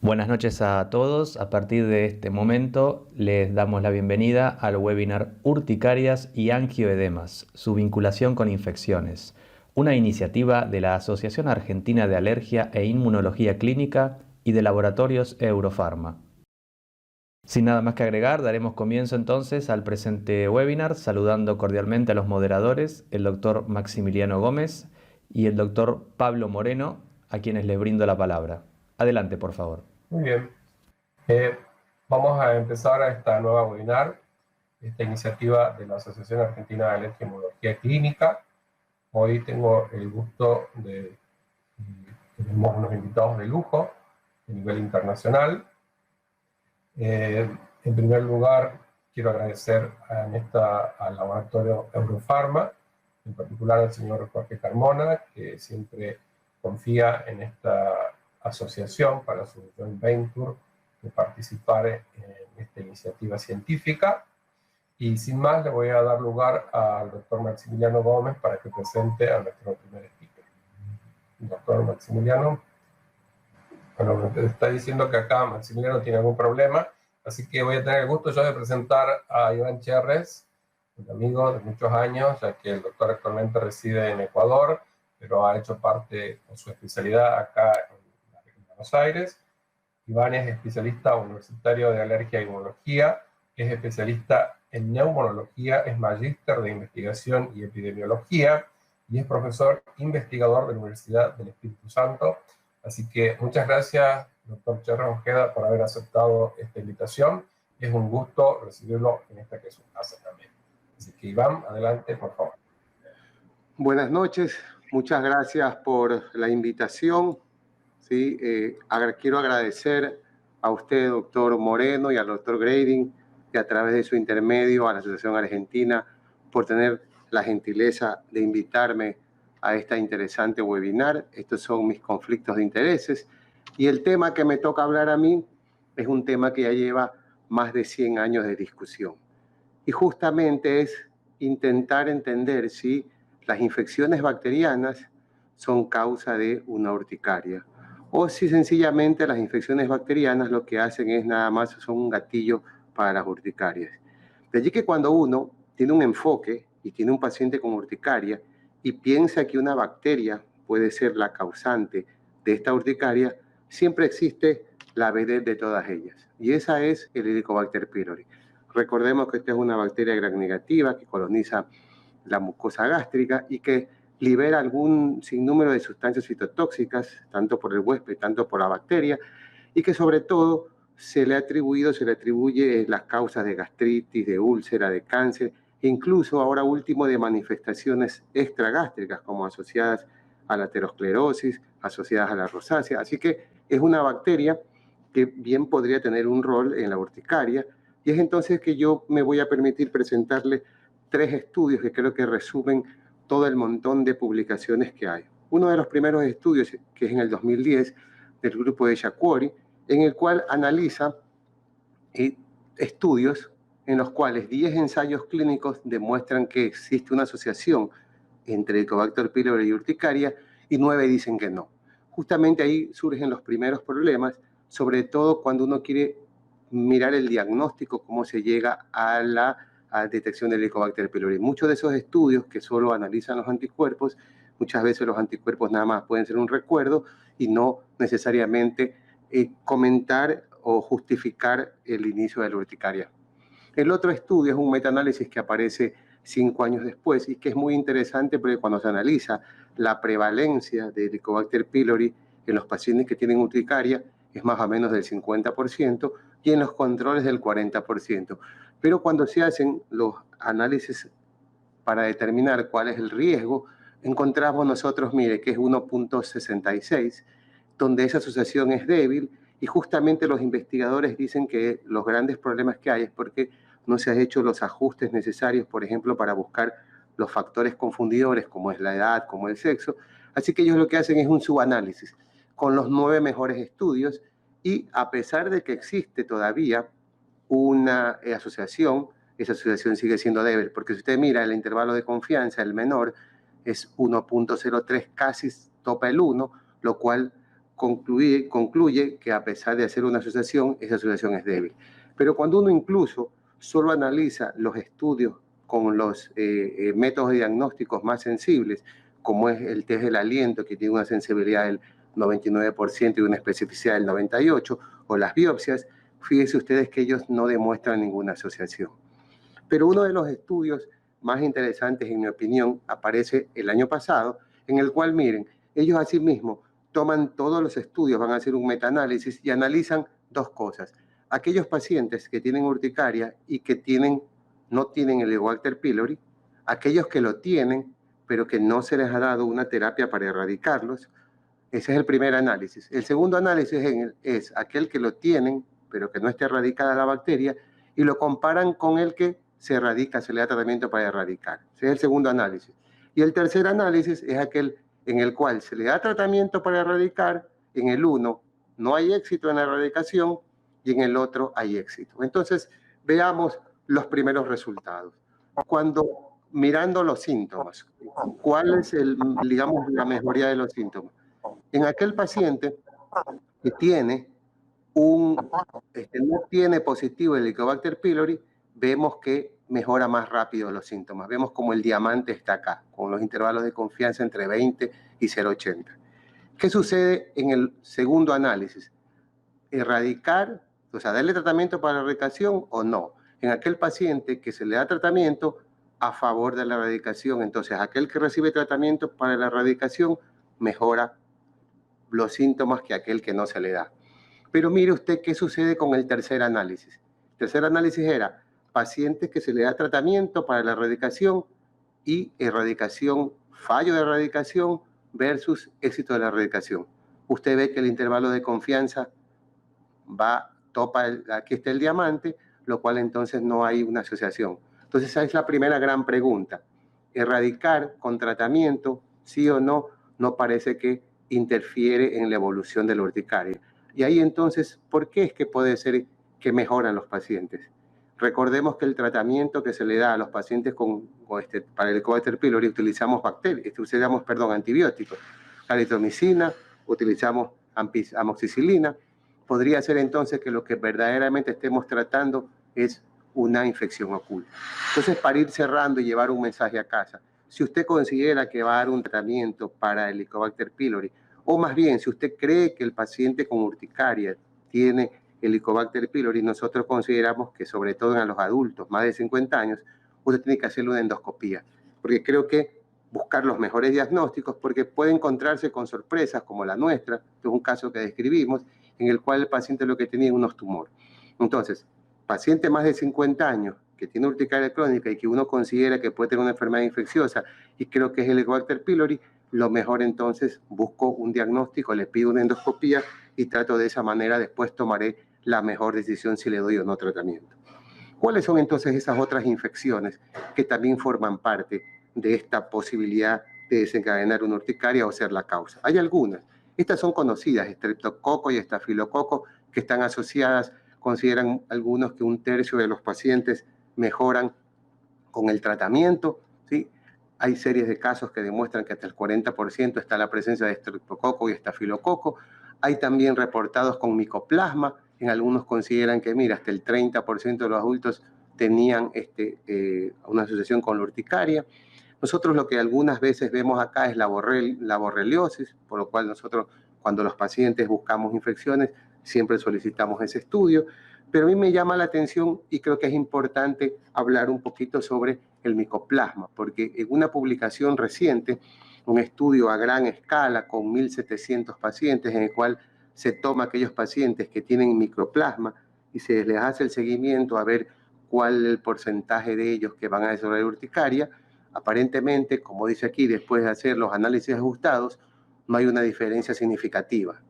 Buenas noches a todos. A partir de este momento les damos la bienvenida al webinar Urticarias y Angioedemas, su vinculación con infecciones, una iniciativa de la Asociación Argentina de Alergia e Inmunología Clínica y de Laboratorios Eurofarma. Sin nada más que agregar, daremos comienzo entonces al presente webinar, saludando cordialmente a los moderadores, el doctor Maximiliano Gómez y el doctor Pablo Moreno, a quienes les brindo la palabra. Adelante, por favor. Muy bien. Vamos a empezar esta nueva webinar, esta iniciativa de la Asociación Argentina de Alergia y Inmunología Clínica. Hoy tengo el gusto de tenemos unos invitados de lujo a nivel internacional. En primer lugar, quiero agradecer al laboratorio Eurofarma, en particular al señor Jorge Carmona, que siempre confía en esta asociación para su joint venture de participar en esta iniciativa científica. Y sin más, le voy a dar lugar al doctor Maximiliano Gómez para que presente a nuestro primer speaker. Doctor Maximiliano. Bueno, me está diciendo que acá Maximiliano tiene algún problema, así que voy a tener el gusto yo de presentar a Iván Cherres, un amigo de muchos años, ya que el doctor actualmente reside en Ecuador, pero ha hecho parte de su especialidad acá en Buenos Aires. Iván es especialista universitario de alergia e inmunología, es especialista en neumonología, es magíster de investigación y epidemiología y es profesor investigador de la Universidad del Espíritu Santo. Así que muchas gracias, doctor Cherres Ojeda, por haber aceptado esta invitación. Es un gusto recibirlo en esta que es su casa también. Así que Iván, adelante, por favor. Buenas noches, muchas gracias por la invitación. ¿Sí? Quiero agradecer a usted, doctor Moreno, y al doctor Grading, que a través de su intermedio a la Asociación Argentina, por tener la gentileza de invitarme a esta interesante webinar. Estos son mis conflictos de intereses. Y el tema que me toca hablar a mí es un tema que ya lleva más de 100 años de discusión. Y justamente es intentar entender si las infecciones bacterianas son causa de una urticaria, o si sencillamente las infecciones bacterianas lo que hacen es nada más son un gatillo para las urticarias. De allí que cuando uno tiene un enfoque y tiene un paciente con urticaria y piensa que una bacteria puede ser la causante de esta urticaria, siempre existe la vedette de todas ellas, y esa es el Helicobacter pylori. Recordemos que esta es una bacteria gram negativa que coloniza la mucosa gástrica y que libera algún sinnúmero de sustancias fitotóxicas, tanto por el huésped, tanto por la bacteria, y que sobre todo se le atribuye las causas de gastritis, de úlcera, de cáncer, e incluso ahora último de manifestaciones extragástricas como asociadas a la aterosclerosis, asociadas a la rosácea. Así que es una bacteria que bien podría tener un rol en la urticaria, y es entonces que yo me voy a permitir presentarle 3 estudios que creo que resumen todo el montón de publicaciones que hay. Uno de los primeros estudios, que es en el 2010, del grupo de Shakwori, en el cual analiza estudios en los cuales 10 ensayos clínicos demuestran que existe una asociación entre Helicobacter pylori y urticaria, y 9 dicen que no. Justamente ahí surgen los primeros problemas, sobre todo cuando uno quiere mirar el diagnóstico, cómo se llega a la detección del Helicobacter pylori. Muchos de esos estudios que solo analizan los anticuerpos, muchas veces los anticuerpos nada más pueden ser un recuerdo y no necesariamente comentar o justificar el inicio de la urticaria. El otro estudio es un metaanálisis que aparece 5 años después y que es muy interesante porque cuando se analiza la prevalencia de Helicobacter pylori en los pacientes que tienen urticaria es más o menos del 50% y en los controles del 40%. Pero cuando se hacen los análisis para determinar cuál es el riesgo, encontramos nosotros, mire, que es 1.66, donde esa asociación es débil, y justamente los investigadores dicen que los grandes problemas que hay es porque no se han hecho los ajustes necesarios, por ejemplo, para buscar los factores confundidores, como es la edad, como el sexo. Así que ellos lo que hacen es un subanálisis con los 9 mejores estudios, y a pesar de que existe todavía una asociación, esa asociación sigue siendo débil, porque si usted mira el intervalo de confianza, el menor es 1.03, casi topa el 1, lo cual concluye que a pesar de hacer una asociación, esa asociación es débil. Pero cuando uno incluso solo analiza los estudios con los métodos diagnósticos más sensibles, como es el test del aliento, que tiene una sensibilidad del 99% y una especificidad del 98%, o las biopsias, fíjense ustedes que ellos no demuestran ninguna asociación. Pero uno de los estudios más interesantes, en mi opinión, aparece el año pasado, en el cual, miren, ellos asimismo toman todos los estudios, van a hacer un metaanálisis y analizan dos cosas. Aquellos pacientes que tienen urticaria y que no tienen el Helicobacter pylori, aquellos que lo tienen, pero que no se les ha dado una terapia para erradicarlos. Ese es el primer análisis. El segundo análisis es aquel que lo tienen, pero que no esté erradicada la bacteria, y lo comparan con el que se erradica, se le da tratamiento para erradicar. Ese es el segundo análisis. Y el tercer análisis es aquel en el cual se le da tratamiento para erradicar, en el uno no hay éxito en la erradicación y en el otro hay éxito. Entonces, veamos los primeros resultados. Cuando mirando los síntomas, ¿cuál es digamos, la mejoría de los síntomas? En aquel paciente que tiene no tiene positivo el Helicobacter pylori, vemos que mejora más rápido los síntomas. Vemos como el diamante está acá, con los intervalos de confianza entre 20 y 0,80. ¿Qué sucede en el segundo análisis? Erradicar, o sea, darle tratamiento para la erradicación o no. En aquel paciente que se le da tratamiento a favor de la erradicación, entonces aquel que recibe tratamiento para la erradicación mejora los síntomas que aquel que no se le da. Pero mire usted qué sucede con el tercer análisis. El tercer análisis era pacientes que se le da tratamiento para la erradicación y erradicación, fallo de erradicación versus éxito de la erradicación. Usted ve que el intervalo de confianza aquí está el diamante, lo cual entonces no hay una asociación. Entonces esa es la primera gran pregunta. Erradicar con tratamiento, sí o no, no parece que interfiere en la evolución de la urticaria. Y ahí entonces, ¿por qué es que puede ser que mejoran los pacientes? Recordemos que el tratamiento que se le da a los pacientes para el Helicobacter pylori utilizamos antibióticos, aritromicina, utilizamos amoxicilina. Podría ser entonces que lo que verdaderamente estemos tratando es una infección oculta. Entonces, para ir cerrando y llevar un mensaje a casa, si usted considera que va a dar un tratamiento para el Helicobacter pylori, o más bien, si usted cree que el paciente con urticaria tiene Helicobacter pylori, nosotros consideramos que, sobre todo en los adultos, más de 50 años, usted tiene que hacerle una endoscopía, porque creo que buscar los mejores diagnósticos, porque puede encontrarse con sorpresas como la nuestra, que es un caso que describimos, en el cual el paciente lo que tenía unos tumores. Entonces, paciente más de 50 años que tiene urticaria crónica y que uno considera que puede tener una enfermedad infecciosa y creo que es el Helicobacter pylori, lo mejor entonces busco un diagnóstico, le pido una endoscopía y trato de esa manera, después tomaré la mejor decisión si le doy o no tratamiento. ¿Cuáles son entonces esas otras infecciones que también forman parte de esta posibilidad de desencadenar una urticaria o ser la causa? Hay algunas. Estas son conocidas, estreptococo y estafilococo, que están asociadas. Consideran algunos que 1/3 de los pacientes mejoran con el tratamiento, ¿sí? Hay series de casos que demuestran que hasta el 40% está la presencia de estreptococo y estafilococo. Hay también reportados con micoplasma. En algunos consideran que, mira, hasta el 30% de los adultos tenían una asociación con la urticaria. Nosotros lo que algunas veces vemos acá es la borreliosis, por lo cual nosotros, cuando los pacientes buscamos infecciones, siempre solicitamos ese estudio. Pero a mí me llama la atención y creo que es importante hablar un poquito sobre el micoplasma, porque en una publicación reciente, un estudio a gran escala con 1.700 pacientes, en el cual se toma aquellos pacientes que tienen micoplasma y se les hace el seguimiento a ver cuál es el porcentaje de ellos que van a desarrollar urticaria. Aparentemente, como dice aquí, después de hacer los análisis ajustados, no hay una diferencia significativa.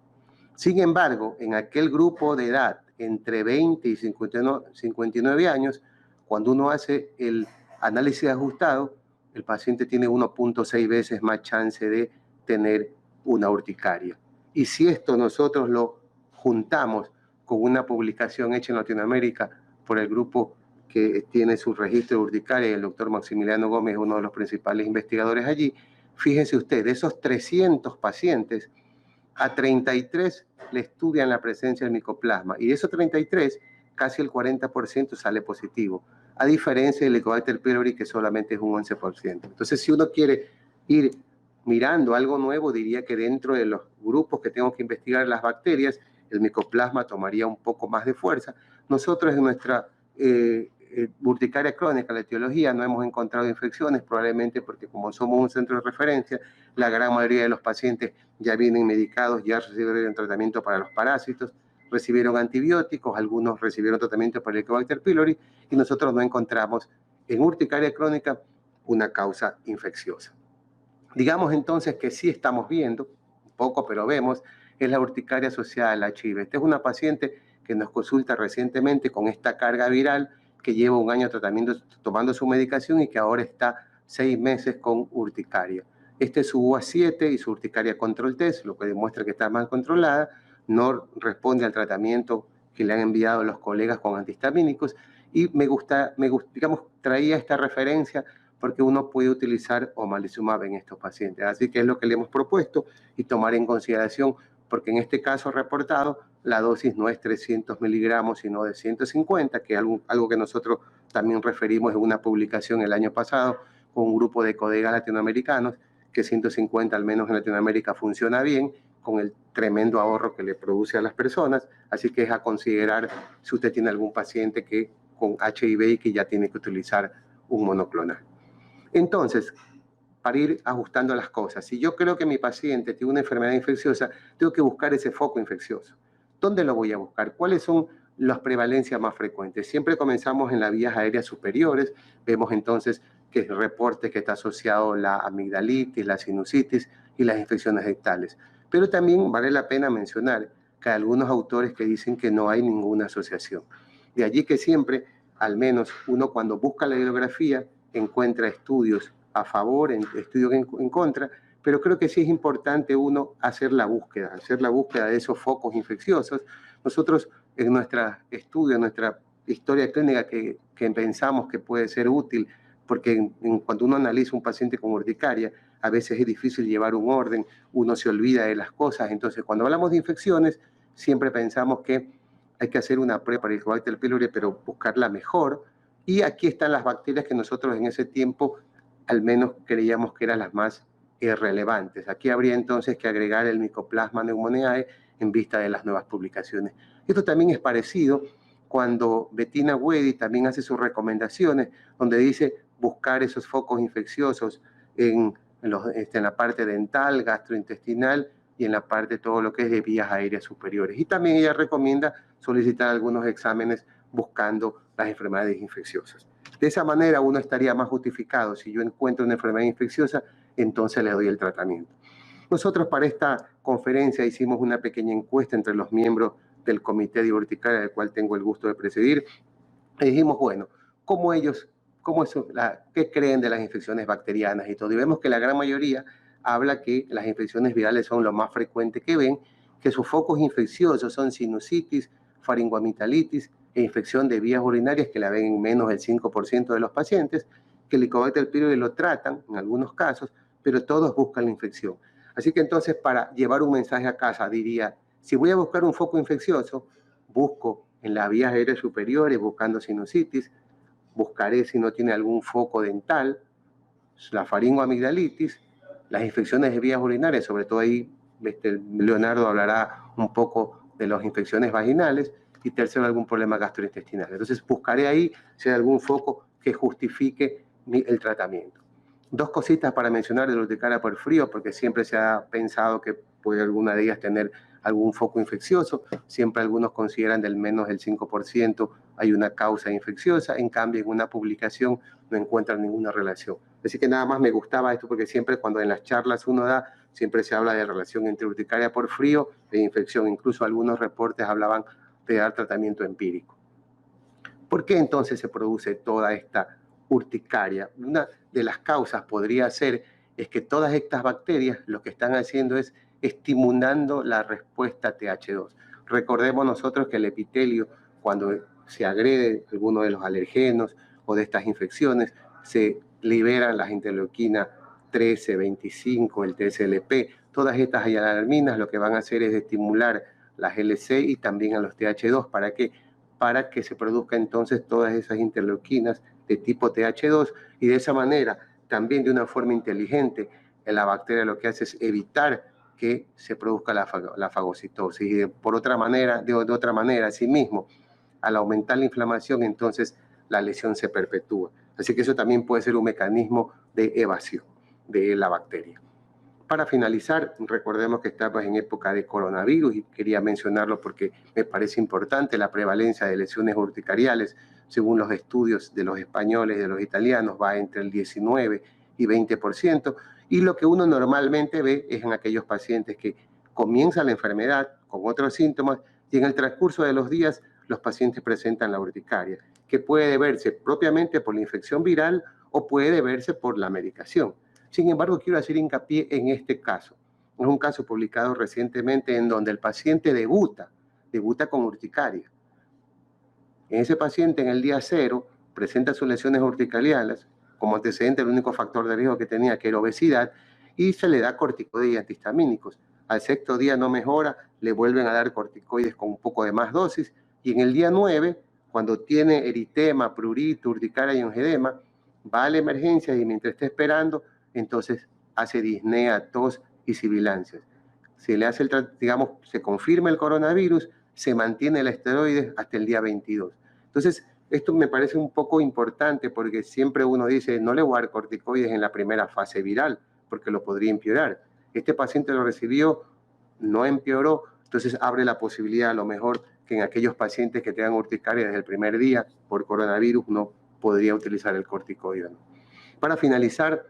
Sin embargo, en aquel grupo de edad entre 20 y 59 años, cuando uno hace el análisis ajustado, el paciente tiene 1.6 veces más chance de tener una urticaria. Y si esto nosotros lo juntamos con una publicación hecha en Latinoamérica por el grupo que tiene su registro de urticaria, el doctor Maximiliano Gómez, uno de los principales investigadores allí, fíjese usted, de esos 300 pacientes, a 33 le estudian la presencia del micoplasma y de esos 33, casi el 40% sale positivo, a diferencia del Helicobacter pylori que solamente es un 11%. Entonces, si uno quiere ir mirando algo nuevo, diría que dentro de los grupos que tengo que investigar las bacterias, el micoplasma tomaría un poco más de fuerza. Nosotros en nuestra urticaria crónica, la etiología, no hemos encontrado infecciones, probablemente porque como somos un centro de referencia, la gran mayoría de los pacientes ya vienen medicados, ya recibieron tratamiento para los parásitos, recibieron antibióticos, algunos recibieron tratamiento para el Helicobacter pylori y nosotros no encontramos en urticaria crónica una causa infecciosa. Digamos entonces que sí estamos viendo, un poco, pero vemos, es la urticaria asociada al HIV. Esta es una paciente que nos consulta recientemente con esta carga viral, que lleva un año tomando su medicación y que ahora está 6 meses con urticaria. Este es su UA7 y su urticaria control test, lo que demuestra que está mal controlada, no responde al tratamiento que le han enviado los colegas con antihistamínicos y digamos, traía esta referencia porque uno puede utilizar omalizumab en estos pacientes. Así que es lo que le hemos propuesto y tomar en consideración, porque en este caso reportado, la dosis no es 300 miligramos, sino de 150, que es algo que nosotros también referimos en una publicación el año pasado con un grupo de colegas latinoamericanos, que 150 al menos en Latinoamérica funciona bien, con el tremendo ahorro que le produce a las personas. Así que es a considerar si usted tiene algún paciente que con HIV y que ya tiene que utilizar un monoclonal. Entonces, para ir ajustando las cosas, si yo creo que mi paciente tiene una enfermedad infecciosa, tengo que buscar ese foco infeccioso. ¿Dónde lo voy a buscar? ¿Cuáles son las prevalencias más frecuentes? Siempre comenzamos en las vías aéreas superiores, vemos entonces que el reporte que está asociado la amigdalitis, la sinusitis y las infecciones rectales. Pero también vale la pena mencionar que hay algunos autores que dicen que no hay ninguna asociación. De allí que siempre, al menos uno cuando busca la bibliografía, encuentra estudios a favor, estudios en contra, pero creo que sí es importante uno hacer la búsqueda de esos focos infecciosos. Nosotros en nuestra estudio, en nuestra historia clínica que pensamos que puede ser útil, porque cuando uno analiza un paciente con urticaria, a veces es difícil llevar un orden, uno se olvida de las cosas. Entonces, cuando hablamos de infecciones, siempre pensamos que hay que hacer una prueba para el Helicobacter pylori, pero buscarla mejor. Y aquí están las bacterias que nosotros en ese tiempo al menos creíamos que eran las más relevantes. Aquí habría entonces que agregar el Mycoplasma pneumoniae en vista de las nuevas publicaciones. Esto también es parecido cuando Bettina Wedi también hace sus recomendaciones, donde dice buscar esos focos infecciosos en la parte dental, gastrointestinal y en la parte todo lo que es de vías aéreas superiores. Y también ella recomienda solicitar algunos exámenes buscando las enfermedades infecciosas. De esa manera uno estaría más justificado. Si yo encuentro una enfermedad infecciosa, entonces le doy el tratamiento. Nosotros para esta conferencia hicimos una pequeña encuesta entre los miembros del comité de urticaria, del cual tengo el gusto de presidir. Y dijimos, bueno, ¿qué creen de las infecciones bacterianas y todo? Y vemos que la gran mayoría habla que las infecciones virales son lo más frecuente que ven, que sus focos infecciosos son sinusitis, faringoamigdalitis e infección de vías urinarias, que la ven en menos del 5% de los pacientes, que el Helicobacter pylori lo tratan en algunos casos, pero todos buscan la infección. Así que entonces, para llevar un mensaje a casa, diría, si voy a buscar un foco infeccioso, busco en las vías aéreas superiores, buscando sinusitis, buscaré si no tiene algún foco dental, la faringoamigdalitis, las infecciones de vías urinarias, sobre todo ahí Leonardo hablará un poco de las infecciones vaginales, y tercero, algún problema gastrointestinal. Entonces buscaré ahí si hay algún foco que justifique el tratamiento. Dos cositas para mencionar de la urticaria por frío, porque siempre se ha pensado que puede alguna de ellas tener algún foco infeccioso. Siempre algunos consideran del menos del 5% hay una causa infecciosa. En cambio, en una publicación no encuentran ninguna relación. Así que nada más me gustaba esto, porque siempre cuando en las charlas uno da, siempre se habla de relación entre urticaria por frío e infección. Incluso algunos reportes hablaban de dar tratamiento empírico. ¿Por qué entonces se produce toda esta urticaria? Una de las causas podría ser es que todas estas bacterias lo que están haciendo es estimulando la respuesta TH2. Recordemos nosotros que el epitelio, cuando se agrede alguno de los alergenos o de estas infecciones, se liberan las interleuquinas 13, 25, el TSLP, Todas estas alarminas lo que van a hacer es estimular las LC y también a los TH2. ¿Para qué? Para que se produzca entonces todas esas interleuquinas de tipo TH2 y de esa manera, también de una forma inteligente, la bacteria lo que hace es evitar que se produzca la fagocitosis. Y por otra manera, de otra manera, asimismo, al aumentar la inflamación, entonces la lesión se perpetúa. Así que eso también puede ser un mecanismo de evasión de la bacteria. Para finalizar, recordemos que estamos en época de coronavirus y quería mencionarlo porque me parece importante. La prevalencia de lesiones urticariales, según los estudios de los españoles y de los italianos, va entre el 19 y 20%. Y lo que uno normalmente ve es en aquellos pacientes que comienzan la enfermedad con otros síntomas y en el transcurso de los días los pacientes presentan la urticaria, que puede verse propiamente por la infección viral o puede verse por la medicación. Sin embargo, quiero hacer hincapié en este caso. Es un caso publicado recientemente en donde el paciente debuta con urticaria. En ese paciente, en el día 0, presenta sus lesiones urticariales. Como antecedente, el único factor de riesgo que tenía, que era obesidad, y se le da corticoides y antihistamínicos. Al 6º día no mejora, le vuelven a dar corticoides con un poco de más dosis, y en el día 9, cuando tiene eritema, prurito, urticaria y angedema, va a la emergencia y mientras está esperando, entonces hace disnea, tos y sibilancias. Se le hace se confirma el coronavirus, se mantiene el esteroide hasta el día 22. Entonces, esto me parece un poco importante porque siempre uno dice, no le voy a dar corticoides en la primera fase viral, porque lo podría empeorar. Este paciente lo recibió, no empeoró, entonces abre la posibilidad a lo mejor que en aquellos pacientes que tengan urticaria desde el primer día por coronavirus no podría utilizar el corticoide. Para finalizar,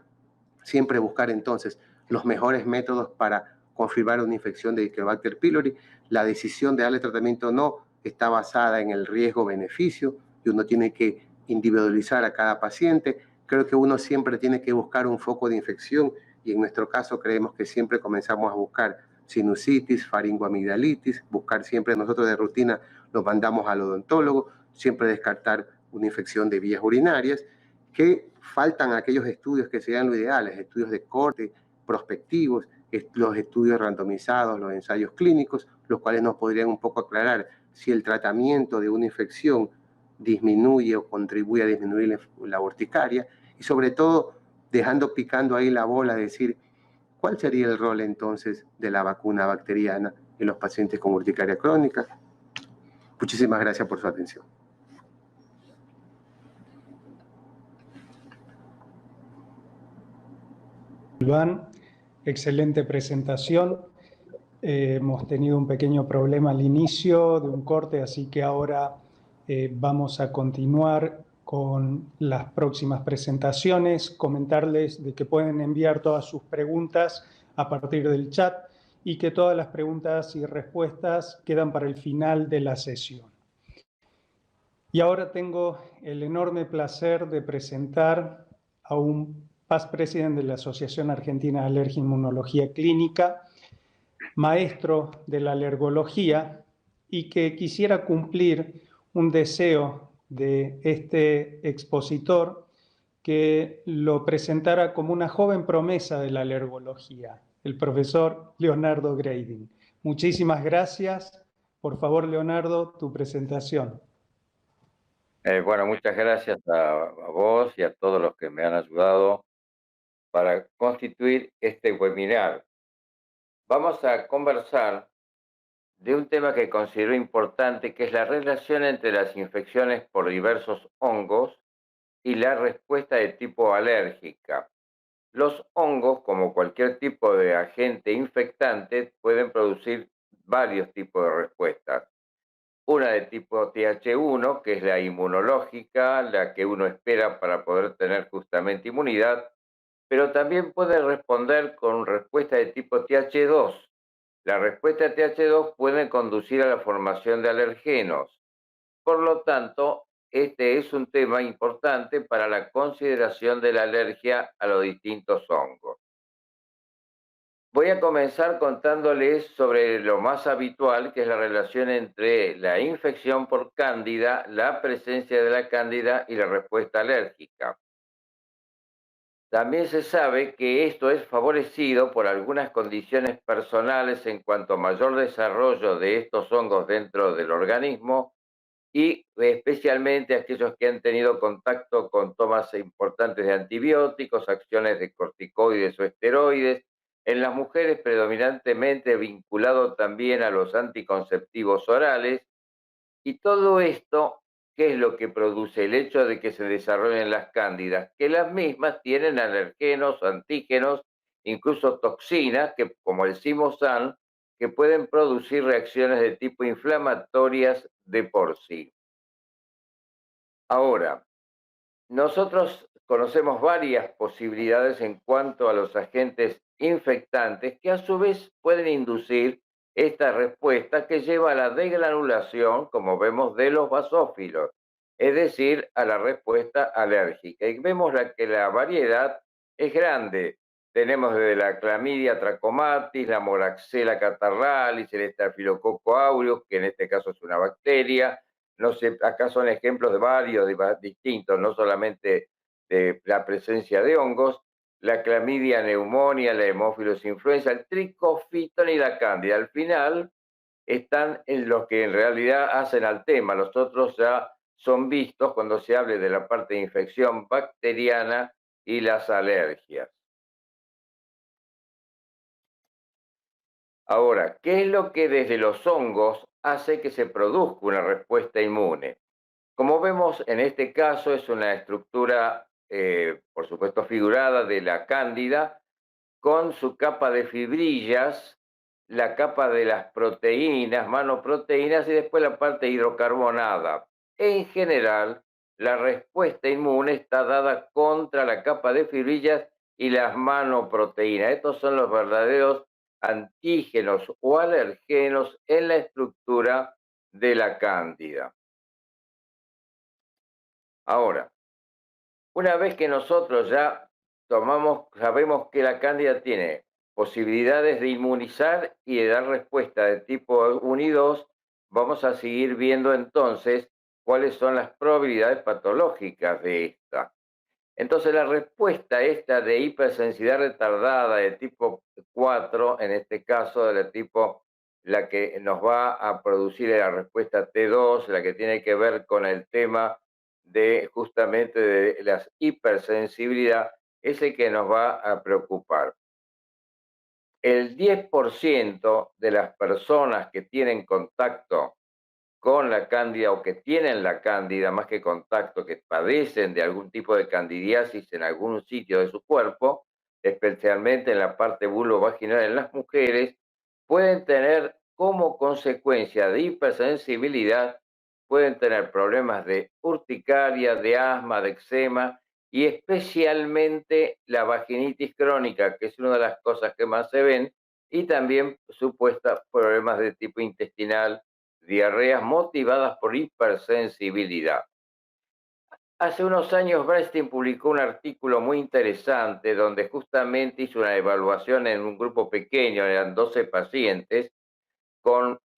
siempre buscar entonces los mejores métodos para confirmar una infección de Helicobacter pylori. La decisión de darle tratamiento o no está basada en el riesgo-beneficio y uno tiene que individualizar a cada paciente. Creo que uno siempre tiene que buscar un foco de infección y en nuestro caso creemos que siempre comenzamos a buscar sinusitis, faringoamigdalitis, buscar siempre nosotros de rutina los mandamos al odontólogo, siempre descartar una infección de vías urinarias, que faltan aquellos estudios que sean lo ideales, estudios de corte, prospectivos, los estudios randomizados, los ensayos clínicos, los cuales nos podrían un poco aclarar si el tratamiento de una infección disminuye o contribuye a disminuir la urticaria y sobre todo dejando picando ahí la bola, decir cuál sería el rol entonces de la vacuna bacteriana en los pacientes con urticaria crónica. Muchísimas gracias por su atención. Iván, excelente presentación. Hemos tenido un pequeño problema al inicio de un corte, así que ahora vamos a continuar con las próximas presentaciones. Comentarles de que pueden enviar todas sus preguntas a partir del chat y que todas las preguntas y respuestas quedan para el final de la sesión. Y ahora tengo el enorme placer de presentar a un past president de la Asociación Argentina de Alergia e Inmunología Clínica, maestro de la alergología, y que quisiera cumplir un deseo de este expositor que lo presentara como una joven promesa de la alergología, el profesor Leonardo Grading. Muchísimas gracias. Por favor, Leonardo, tu presentación. Bueno, muchas gracias a vos y a todos los que me han ayudado para constituir este webinar. Vamos a conversar de un tema que considero importante, que es la relación entre las infecciones por diversos hongos y la respuesta de tipo alérgica. Los hongos, como cualquier tipo de agente infectante, pueden producir varios tipos de respuestas. Una de tipo TH1, que es la inmunológica, la que uno espera para poder tener justamente inmunidad, pero también puede responder con respuesta de tipo TH2. La respuesta de TH2 puede conducir a la formación de alergenos. Por lo tanto, este es un tema importante para la consideración de la alergia a los distintos hongos. Voy a comenzar contándoles sobre lo más habitual, que es la relación entre la infección por cándida, la presencia de la cándida y la respuesta alérgica. También se sabe que esto es favorecido por algunas condiciones personales en cuanto a mayor desarrollo de estos hongos dentro del organismo y especialmente aquellos que han tenido contacto con tomas importantes de antibióticos, acciones de corticoides o esteroides, en las mujeres predominantemente vinculado también a los anticonceptivos orales, y todo esto, ¿qué es lo que produce? El hecho de que se desarrollen las cándidas, que las mismas tienen alergenos, antígenos, incluso toxinas, que, como el simosan, que pueden producir reacciones de tipo inflamatorias de por sí. Ahora, nosotros conocemos varias posibilidades en cuanto a los agentes infectantes que a su vez pueden inducir esta respuesta que lleva a la degranulación, como vemos, de los basófilos, es decir, a la respuesta alérgica. Y vemos que la variedad es grande. Tenemos desde la clamidia trachomatis, la moraxella catarrhalis, el estafilococo aureus, que en este caso es una bacteria. No sé, acá son ejemplos de varios distintos, no solamente de la presencia de hongos, la clamidia neumonía, la hemófilos influenza, el tricofiton y la cándida. Al final están en los que en realidad hacen al tema, los otros ya son vistos cuando se hable de la parte de infección bacteriana y las alergias. Ahora, ¿qué es lo que desde los hongos hace que se produzca una respuesta inmune? Como vemos, en este caso es una estructura, por supuesto, figurada de la cándida, con su capa de fibrillas, la capa de las proteínas, manoproteínas y después la parte hidrocarbonada. En general, la respuesta inmune está dada contra la capa de fibrillas y las manoproteínas. Estos son los verdaderos antígenos o alergenos en la estructura de la cándida. Ahora, una vez que nosotros ya sabemos que la cándida tiene posibilidades de inmunizar y de dar respuesta de tipo 1 y 2, vamos a seguir viendo entonces cuáles son las probabilidades patológicas de esta. Entonces, la respuesta esta de hipersensibilidad retardada de tipo 4, en este caso de la tipo, la que nos va a producir la respuesta T2, la que tiene que ver con el tema de justamente de la hipersensibilidad, es el que nos va a preocupar. El 10% de las personas que tienen contacto con la cándida o que tienen la cándida, más que contacto, que padecen de algún tipo de candidiasis en algún sitio de su cuerpo, especialmente en la parte vulvovaginal en las mujeres, pueden tener como consecuencia de hipersensibilidad, pueden tener problemas de urticaria, de asma, de eczema y especialmente la vaginitis crónica, que es una de las cosas que más se ven, y también supuestos problemas de tipo intestinal, diarreas motivadas por hipersensibilidad. Hace unos años Bernstein publicó un artículo muy interesante donde justamente hizo una evaluación en un grupo pequeño, eran 12 pacientes,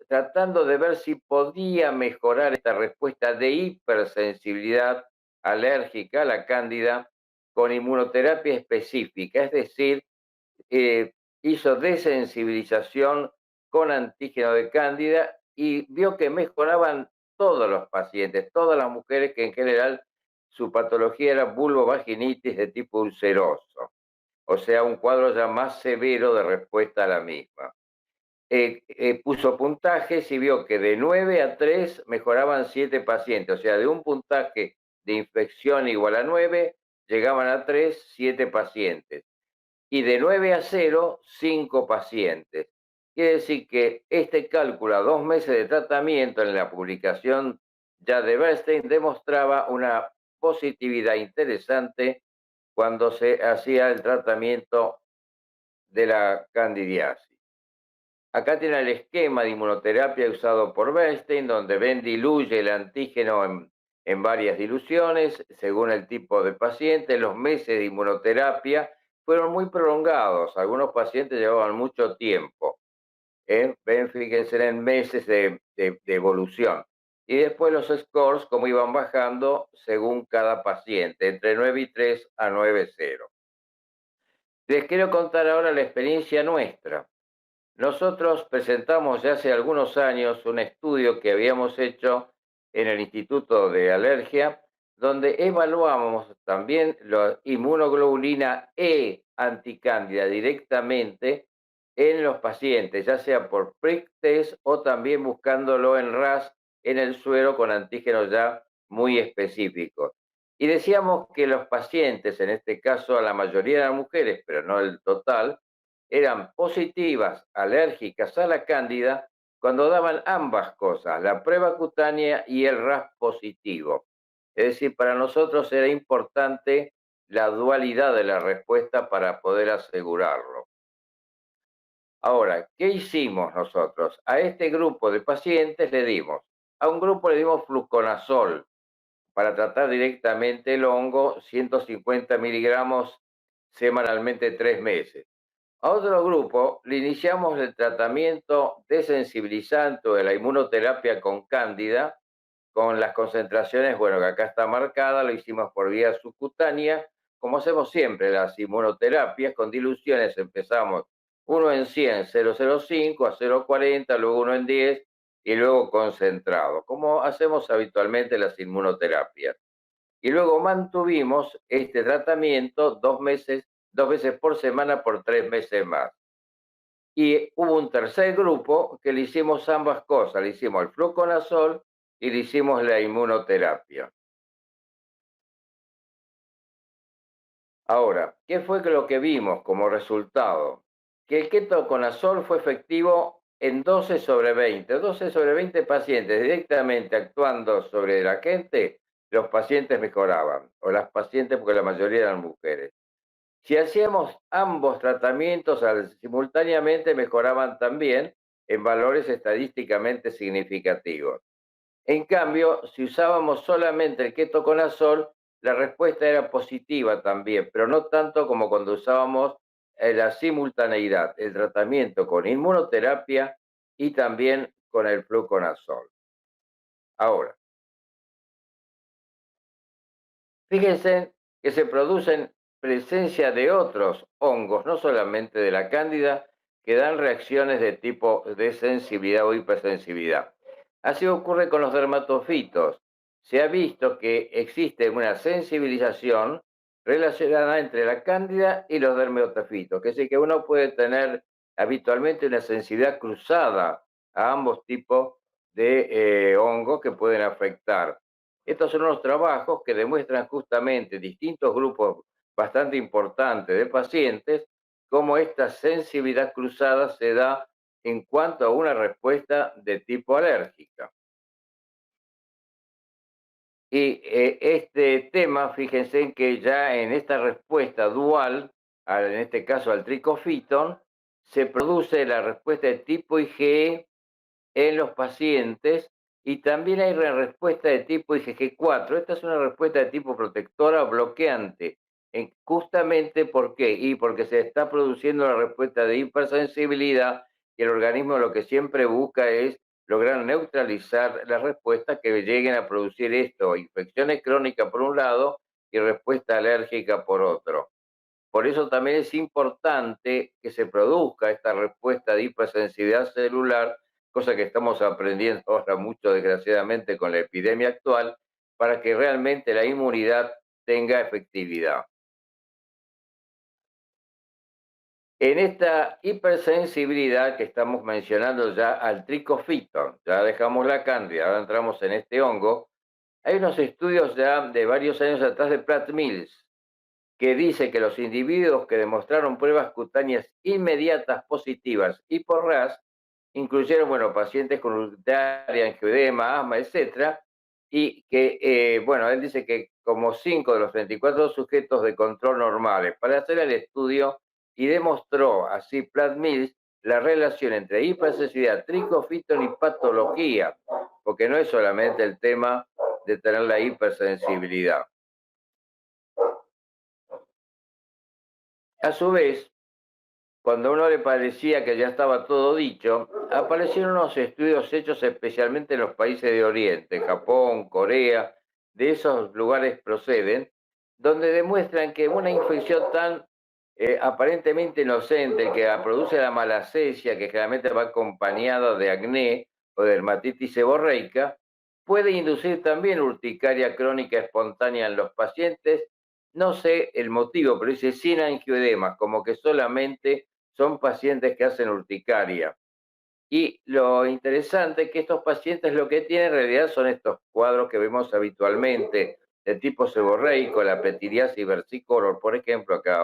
tratando de ver si podía mejorar esta respuesta de hipersensibilidad alérgica a la cándida con inmunoterapia específica, es decir, eh, hizo desensibilización con antígeno de cándida y vio que mejoraban todos los pacientes, todas las mujeres que en general su patología era vulvovaginitis de tipo ulceroso, o sea, un cuadro ya más severo de respuesta a la misma. Puso puntajes y vio que de 9 a 3 mejoraban 7 pacientes, o sea, de un puntaje de infección igual a 9, llegaban a 3, 7 pacientes. Y de 9 a 0, 5 pacientes. Quiere decir que este cálculo a 2 meses de tratamiento en la publicación ya de Bernstein demostraba una positividad interesante cuando se hacía el tratamiento de la candidiasis. Acá tiene el esquema de inmunoterapia usado por Bernstein, donde diluye el antígeno en varias diluciones, según el tipo de paciente. Los meses de inmunoterapia fueron muy prolongados. Algunos pacientes llevaban mucho tiempo. Fíjense en meses de evolución. Y después los scores, como iban bajando según cada paciente, entre 9 y 3 a 9,0. Les quiero contar ahora la experiencia nuestra. Nosotros presentamos ya hace algunos años un estudio que habíamos hecho en el Instituto de Alergia, donde evaluábamos también la inmunoglobulina E anticándida directamente en los pacientes, ya sea por prick test o también buscándolo en RAS en el suero con antígenos ya muy específicos. Y decíamos que los pacientes, en este caso la mayoría eran mujeres, pero no el total, eran positivas, alérgicas a la cándida, cuando daban ambas cosas, la prueba cutánea y el RAS positivo. Es decir, para nosotros era importante la dualidad de la respuesta para poder asegurarlo. Ahora, ¿qué hicimos nosotros? A este grupo de pacientes a un grupo le dimos fluconazol para tratar directamente el hongo, 150 miligramos semanalmente 3 meses. A otro grupo le iniciamos el tratamiento desensibilizante de la inmunoterapia con cándida, con las concentraciones, bueno, que acá está marcada, lo hicimos por vía subcutánea, como hacemos siempre las inmunoterapias, con diluciones empezamos 1 en 100, 0,05 a 0,40, luego 1 en 10 y luego concentrado, como hacemos habitualmente las inmunoterapias. Y luego mantuvimos este tratamiento 2 meses, 2 veces por semana por 3 meses más. Y hubo un tercer grupo que le hicimos ambas cosas, le hicimos el fluconazol y le hicimos la inmunoterapia. Ahora, ¿qué fue lo que vimos como resultado? Que el ketoconazol fue efectivo en 12 sobre 20. 12 sobre 20 pacientes directamente actuando sobre la gente, los pacientes mejoraban, o las pacientes porque la mayoría eran mujeres. Si hacíamos ambos tratamientos simultáneamente, mejoraban también en valores estadísticamente significativos. En cambio, si usábamos solamente el ketoconazol, la respuesta era positiva también, pero no tanto como cuando usábamos la simultaneidad, el tratamiento con inmunoterapia y también con el fluconazol. Ahora, fíjense que se producen presencia de otros hongos, no solamente de la cándida, que dan reacciones de tipo de sensibilidad o hipersensibilidad. Así ocurre con los dermatofitos. Se ha visto que existe una sensibilización relacionada entre la cándida y los dermatofitos, que es que uno puede tener habitualmente una sensibilidad cruzada a ambos tipos de hongos que pueden afectar. Estos son unos trabajos que demuestran justamente distintos grupos bastante importantes de pacientes cómo esta sensibilidad cruzada se da en cuanto a una respuesta de tipo alérgica. Y este tema, fíjense que ya en esta respuesta dual, en este caso al tricofiton, se produce la respuesta de tipo IgE en los pacientes y también hay una respuesta de tipo IgG4. Esta es una respuesta de tipo protectora o bloqueante. Justamente ¿por qué? Y porque se está produciendo la respuesta de hipersensibilidad y el organismo lo que siempre busca es lograr neutralizar las respuestas que lleguen a producir esto, infecciones crónicas por un lado y respuesta alérgica por otro. Por eso también es importante que se produzca esta respuesta de hipersensibilidad celular, cosa que estamos aprendiendo ahora mucho desgraciadamente con la epidemia actual, para que realmente la inmunidad tenga efectividad. En esta hipersensibilidad que estamos mencionando ya al tricofiton, ya dejamos la cándida, ahora entramos en este hongo, hay unos estudios ya de varios años atrás de Pratt Mills, que dice que los individuos que demostraron pruebas cutáneas inmediatas positivas y por RAS incluyeron, bueno, pacientes con urticaria, angioedema, asma, etcétera, y que, bueno, él dice que como 5 de los 34 sujetos de control normales para hacer el estudio y demostró así Pratt Mills la relación entre hipersensibilidad, tricofiton y patología, porque no es solamente el tema de tener la hipersensibilidad. A su vez, cuando a uno le parecía que ya estaba todo dicho, aparecieron unos estudios hechos especialmente en los países de Oriente, Japón, Corea, de esos lugares proceden, donde demuestran que una infección tan aparentemente inocente, el que produce la malacesia, que generalmente va acompañado de acné o de dermatitis seborreica, puede inducir también urticaria crónica espontánea en los pacientes. No sé el motivo, pero dice sin angioedemas, como que solamente son pacientes que hacen urticaria. Y lo interesante es que estos pacientes lo que tienen en realidad son estos cuadros que vemos habitualmente de tipo seborreico, la petiriasis versicolor, por ejemplo, acá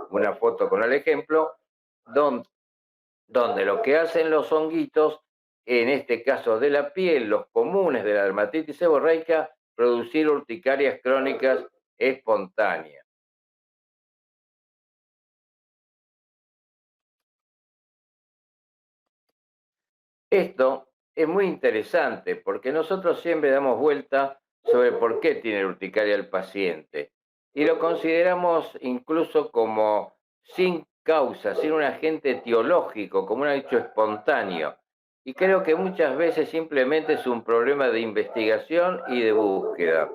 una foto con el ejemplo, donde lo que hacen los honguitos, en este caso de la piel, los comunes de la dermatitis seborreica, producir urticarias crónicas espontáneas. Esto es muy interesante porque nosotros siempre damos vuelta sobre por qué tiene urticaria el paciente y lo consideramos incluso como sin causa, sin un agente etiológico, como un hecho espontáneo. Y creo que muchas veces simplemente es un problema de investigación y de búsqueda,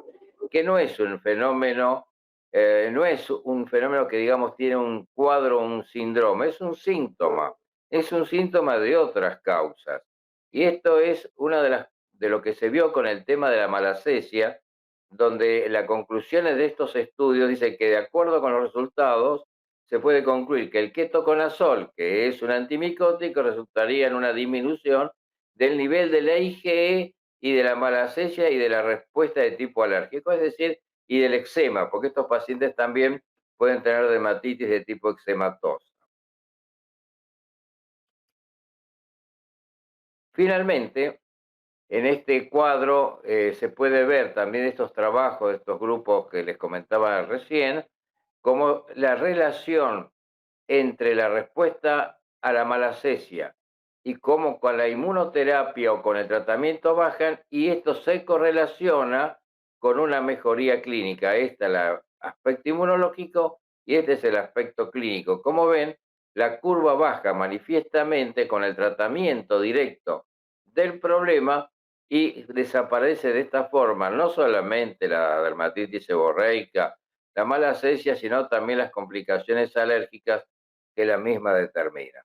que no es un fenómeno, no es un fenómeno que digamos tiene un cuadro, un síndrome, es un síntoma de otras causas. Y esto es una de lo que se vio con el tema de la malacesia, donde las conclusiones de estos estudios dice que de acuerdo con los resultados se puede concluir que el ketoconazol, que es un antimicótico, resultaría en una disminución del nivel de la IgE y de la malacesia y de la respuesta de tipo alérgico, es decir, y del eczema, porque estos pacientes también pueden tener dermatitis de tipo eczematosa. Finalmente, en este cuadro se puede ver también estos trabajos de estos grupos que les comentaba recién, como la relación entre la respuesta a la malacesia y cómo con la inmunoterapia o con el tratamiento bajan, y esto se correlaciona con una mejoría clínica. Este es el aspecto inmunológico y este es el aspecto clínico. Como ven, la curva baja manifiestamente con el tratamiento directo del problema y desaparece de esta forma no solamente la dermatitis seborreica, la malacesia, sino también las complicaciones alérgicas que la misma determina.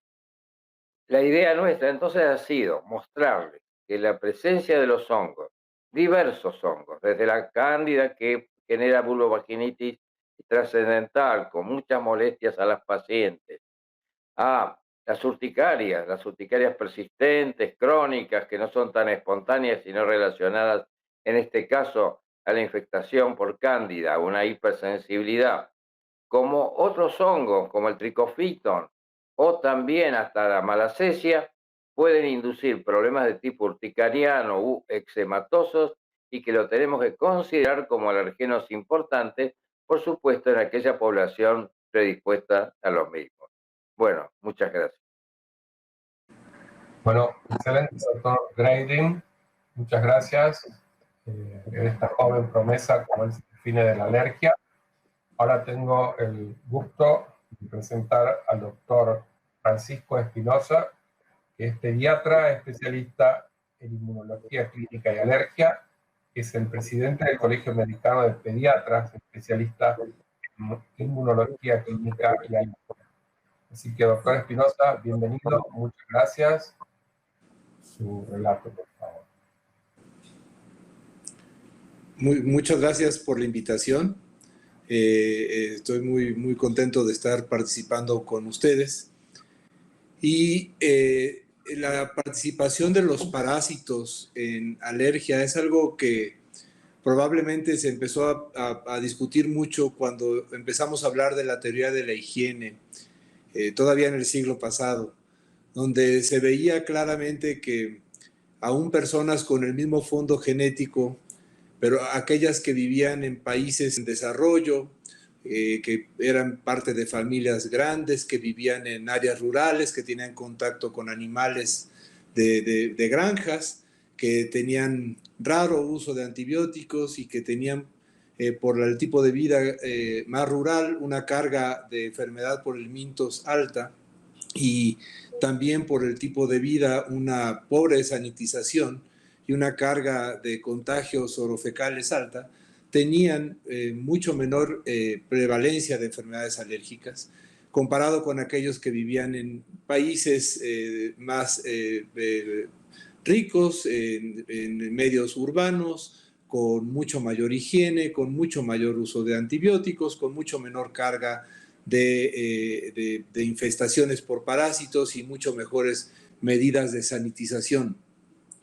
La idea nuestra entonces ha sido mostrarles que la presencia de los hongos, diversos hongos, desde la cándida que genera vulvovaginitis trascendental con muchas molestias a las pacientes, a las urticarias persistentes, crónicas, que no son tan espontáneas, sino relacionadas, en este caso, a la infectación por cándida, una hipersensibilidad, como otros hongos, como el tricofiton, o también hasta la malacesia, pueden inducir problemas de tipo urticariano u eczematosos y que lo tenemos que considerar como alergenos importantes, por supuesto, en aquella población predispuesta a los mismos. Bueno, muchas gracias. Bueno, excelente, doctor Grading. Muchas gracias. Esta joven promesa, como él se define, de la alergia. Ahora tengo el gusto de presentar al doctor Francisco Espinosa, que es pediatra, especialista en inmunología clínica y alergia, que es el presidente del Colegio Americano de Pediatras, especialista en inmunología clínica y alergia. Así que, doctor Espinosa, bienvenido, muchas gracias. Su relato, por favor. Muchas gracias por la invitación. Estoy muy contento de estar participando con ustedes. Y la participación de los parásitos en alergia es algo que probablemente se empezó a discutir mucho cuando empezamos a hablar de la teoría de la higiene, todavía en el siglo pasado, donde se veía claramente que aún personas con el mismo fondo genético, pero aquellas que vivían en países en desarrollo, que eran parte de familias grandes, que vivían en áreas rurales, que tenían contacto con animales de granjas, que tenían raro uso de antibióticos y que tenían, por el tipo de vida más rural, una carga de enfermedad por el mintos alta, y también por el tipo de vida una pobre sanitización y una carga de contagios orofecales alta, tenían mucho menor prevalencia de enfermedades alérgicas. comparado con aquellos que vivían en países más ricos, en medios urbanos, con mucho mayor higiene, con mucho mayor uso de antibióticos, con mucho menor carga de infestaciones por parásitos y mucho mejores medidas de sanitización.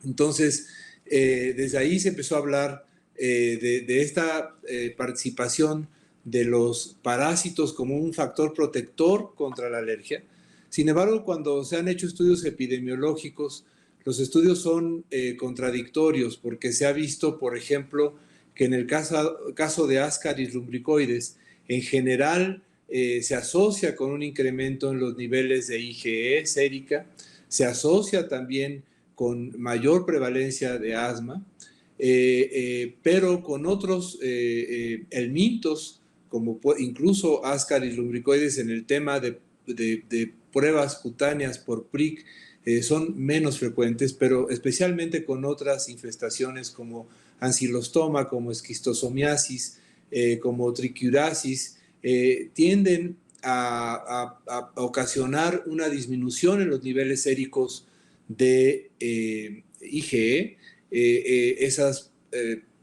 Entonces, desde ahí se empezó a hablar de esta participación de los parásitos como un factor protector contra la alergia. Sin embargo, cuando se han hecho estudios epidemiológicos, los estudios son contradictorios porque se ha visto, por ejemplo, que en el caso de Ascaris lumbricoides, en general se asocia con un incremento en los niveles de IgE sérica, se asocia también con mayor prevalencia de asma, pero con otros helmintos, como incluso Ascaris lumbricoides en el tema de pruebas cutáneas por PRIC, son menos frecuentes, pero especialmente con otras infestaciones como ancilostoma, como esquistosomiasis, como trichiurasis, tienden a ocasionar una disminución en los niveles séricos de IgE. Esas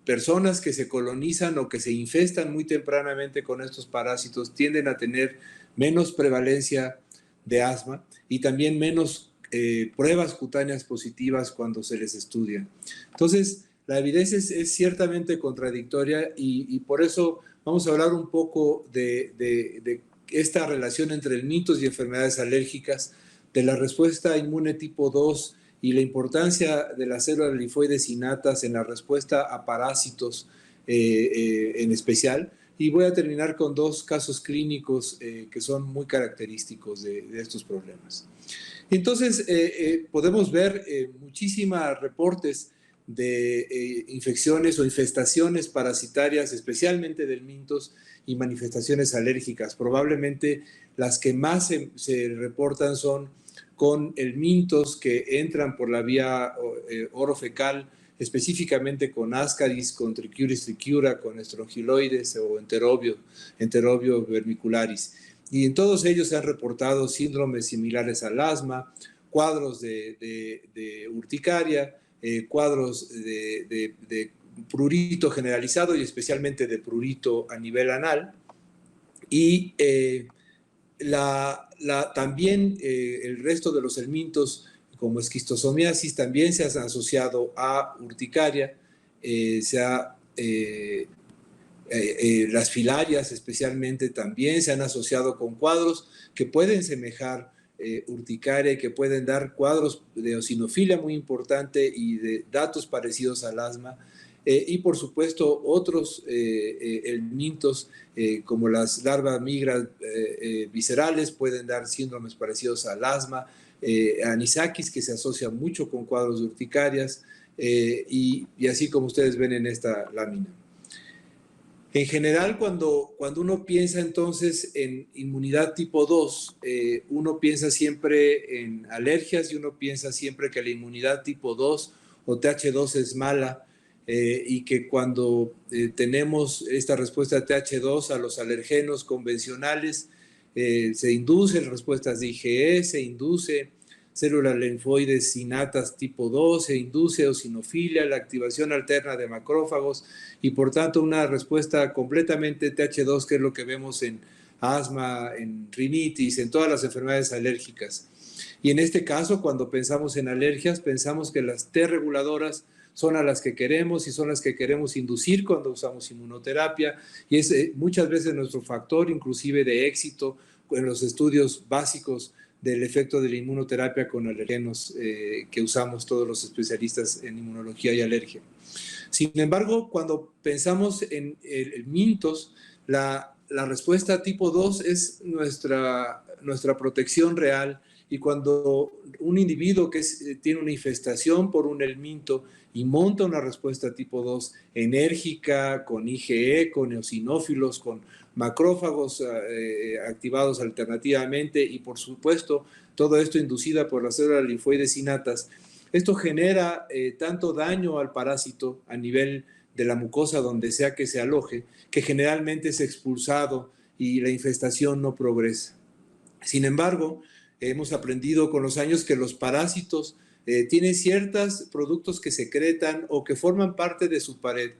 personas que se colonizan o que se infestan muy tempranamente con estos parásitos tienden a tener menos prevalencia de asma y también menos pruebas cutáneas positivas cuando se les estudia. Entonces, la evidencia es ciertamente contradictoria y por eso vamos a hablar un poco de esta relación entre helmintos y enfermedades alérgicas, de la respuesta inmune tipo 2 y la importancia de las células linfoides innatas en la respuesta a parásitos en especial. Y voy a terminar con dos casos clínicos que son muy característicos de estos problemas. Entonces, podemos ver muchísimos reportes de infecciones o infestaciones parasitarias, especialmente de helmintos y manifestaciones alérgicas. Probablemente las que más se reportan son con helmintos que entran por la vía orofecal, específicamente con Ascaris, con Trichiuris trichiura, con estrongiloides o Enterobio vermicularis. Y en todos ellos se han reportado síndromes similares al asma, cuadros de urticaria, cuadros de prurito generalizado y especialmente de prurito a nivel anal. Y también el resto de los helmintos, como esquistosomiasis, también se han asociado a urticaria, las filarias especialmente también se han asociado con cuadros que pueden semejar urticaria y que pueden dar cuadros de eosinofilia muy importante y de datos parecidos al asma. Y por supuesto otros helmintos como las larvas migras viscerales pueden dar síndromes parecidos al asma, anisakis que se asocia mucho con cuadros de urticarias y así como ustedes ven en esta lámina. En general, cuando uno piensa entonces en inmunidad tipo 2, uno piensa siempre en alergias y uno piensa siempre que la inmunidad tipo 2 o TH2 es mala y que cuando tenemos esta respuesta de TH2 a los alergenos convencionales, se inducen respuestas de IgE, se induce células linfoides innatas tipo 2, se induce eosinofilia, la activación alterna de macrófagos y por tanto una respuesta completamente TH2, que es lo que vemos en asma, en rinitis, en todas las enfermedades alérgicas. Y en este caso, cuando pensamos en alergias, pensamos que las T reguladoras son a las que queremos y son las que queremos inducir cuando usamos inmunoterapia y es muchas veces nuestro factor inclusive de éxito en los estudios básicos del efecto de la inmunoterapia con alergenos que usamos todos los especialistas en inmunología y alergia. Sin embargo, cuando pensamos en helmintos, la respuesta tipo 2 es nuestra protección real y cuando un individuo que tiene una infestación por un helminto y monta una respuesta tipo 2 enérgica, con IgE, con eosinófilos, con macrófagos activados alternativamente y por supuesto todo esto inducida por las células linfoides innatas, esto genera tanto daño al parásito a nivel de la mucosa donde sea que se aloje, que generalmente es expulsado y la infestación no progresa. Sin embargo, hemos aprendido con los años que los parásitos tienen ciertos productos que secretan o que forman parte de su pared,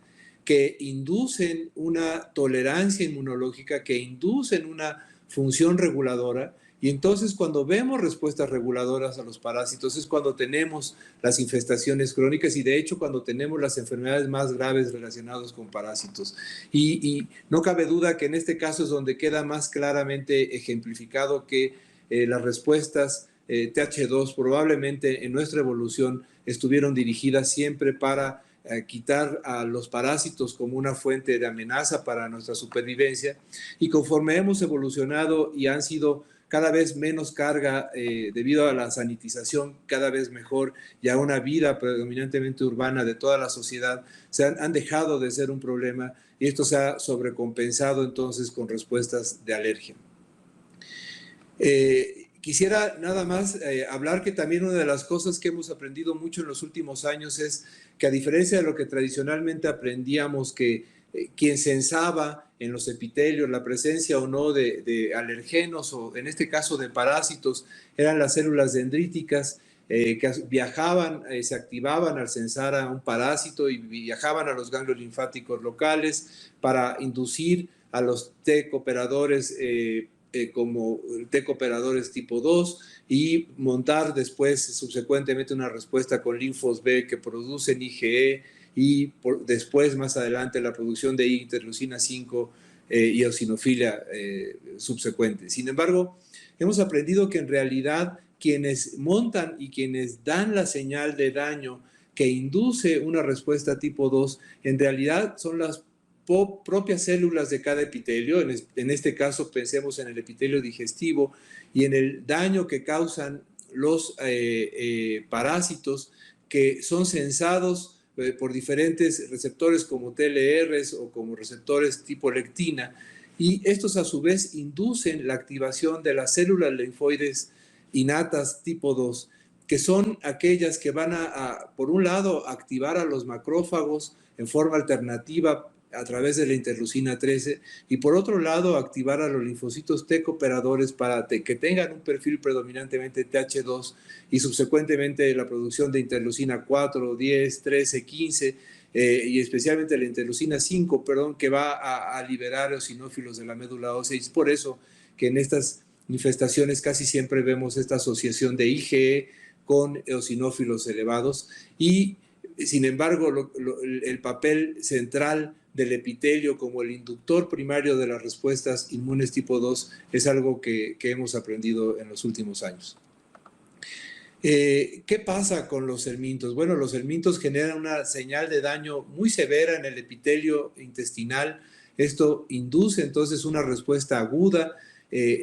que inducen una tolerancia inmunológica, que inducen una función reguladora. Y entonces cuando vemos respuestas reguladoras a los parásitos es cuando tenemos las infestaciones crónicas y de hecho cuando tenemos las enfermedades más graves relacionadas con parásitos. Y no cabe duda que en este caso es donde queda más claramente ejemplificado que las respuestas TH2 probablemente en nuestra evolución estuvieron dirigidas siempre para quitar a los parásitos como una fuente de amenaza para nuestra supervivencia, y conforme hemos evolucionado y han sido cada vez menos carga debido a la sanitización cada vez mejor y a una vida predominantemente urbana de toda la sociedad, han dejado de ser un problema y esto se ha sobrecompensado entonces con respuestas de alergia. Quisiera nada más hablar que también una de las cosas que hemos aprendido mucho en los últimos años es que a diferencia de lo que tradicionalmente aprendíamos, que quien censaba en los epitelios la presencia o no de alergenos o en este caso de parásitos eran las células dendríticas que viajaban, se activaban al censar a un parásito y viajaban a los ganglios linfáticos locales para inducir a los T cooperadores como T cooperadores tipo 2 y montar después subsecuentemente una respuesta con linfos B que producen IgE y después más adelante la producción de interleucina 5 y eosinofilia subsecuente. Sin embargo, hemos aprendido que en realidad quienes montan y quienes dan la señal de daño que induce una respuesta tipo 2 en realidad son las propias células de cada epitelio. En este caso pensemos en el epitelio digestivo y en el daño que causan los parásitos que son censados por diferentes receptores como TLRs o como receptores tipo lectina, y estos a su vez inducen la activación de las células linfoides innatas tipo 2, que son aquellas que van por un lado, activar a los macrófagos en forma alternativa a través de la interleucina 13 y por otro lado activar a los linfocitos T cooperadores para que tengan un perfil predominantemente TH2 y subsecuentemente la producción de interleucina 4, 10, 13, 15 y especialmente la interleucina 5, que va a liberar eosinófilos de la médula ósea. Y es por eso que en estas infestaciones casi siempre vemos esta asociación de IgE con eosinófilos elevados y sin embargo el papel central del epitelio como el inductor primario de las respuestas inmunes tipo 2 es algo que hemos aprendido en los últimos años. ¿Qué pasa con los helmintos? Bueno, los helmintos generan una señal de daño muy severa en el epitelio intestinal. Esto induce entonces una respuesta aguda,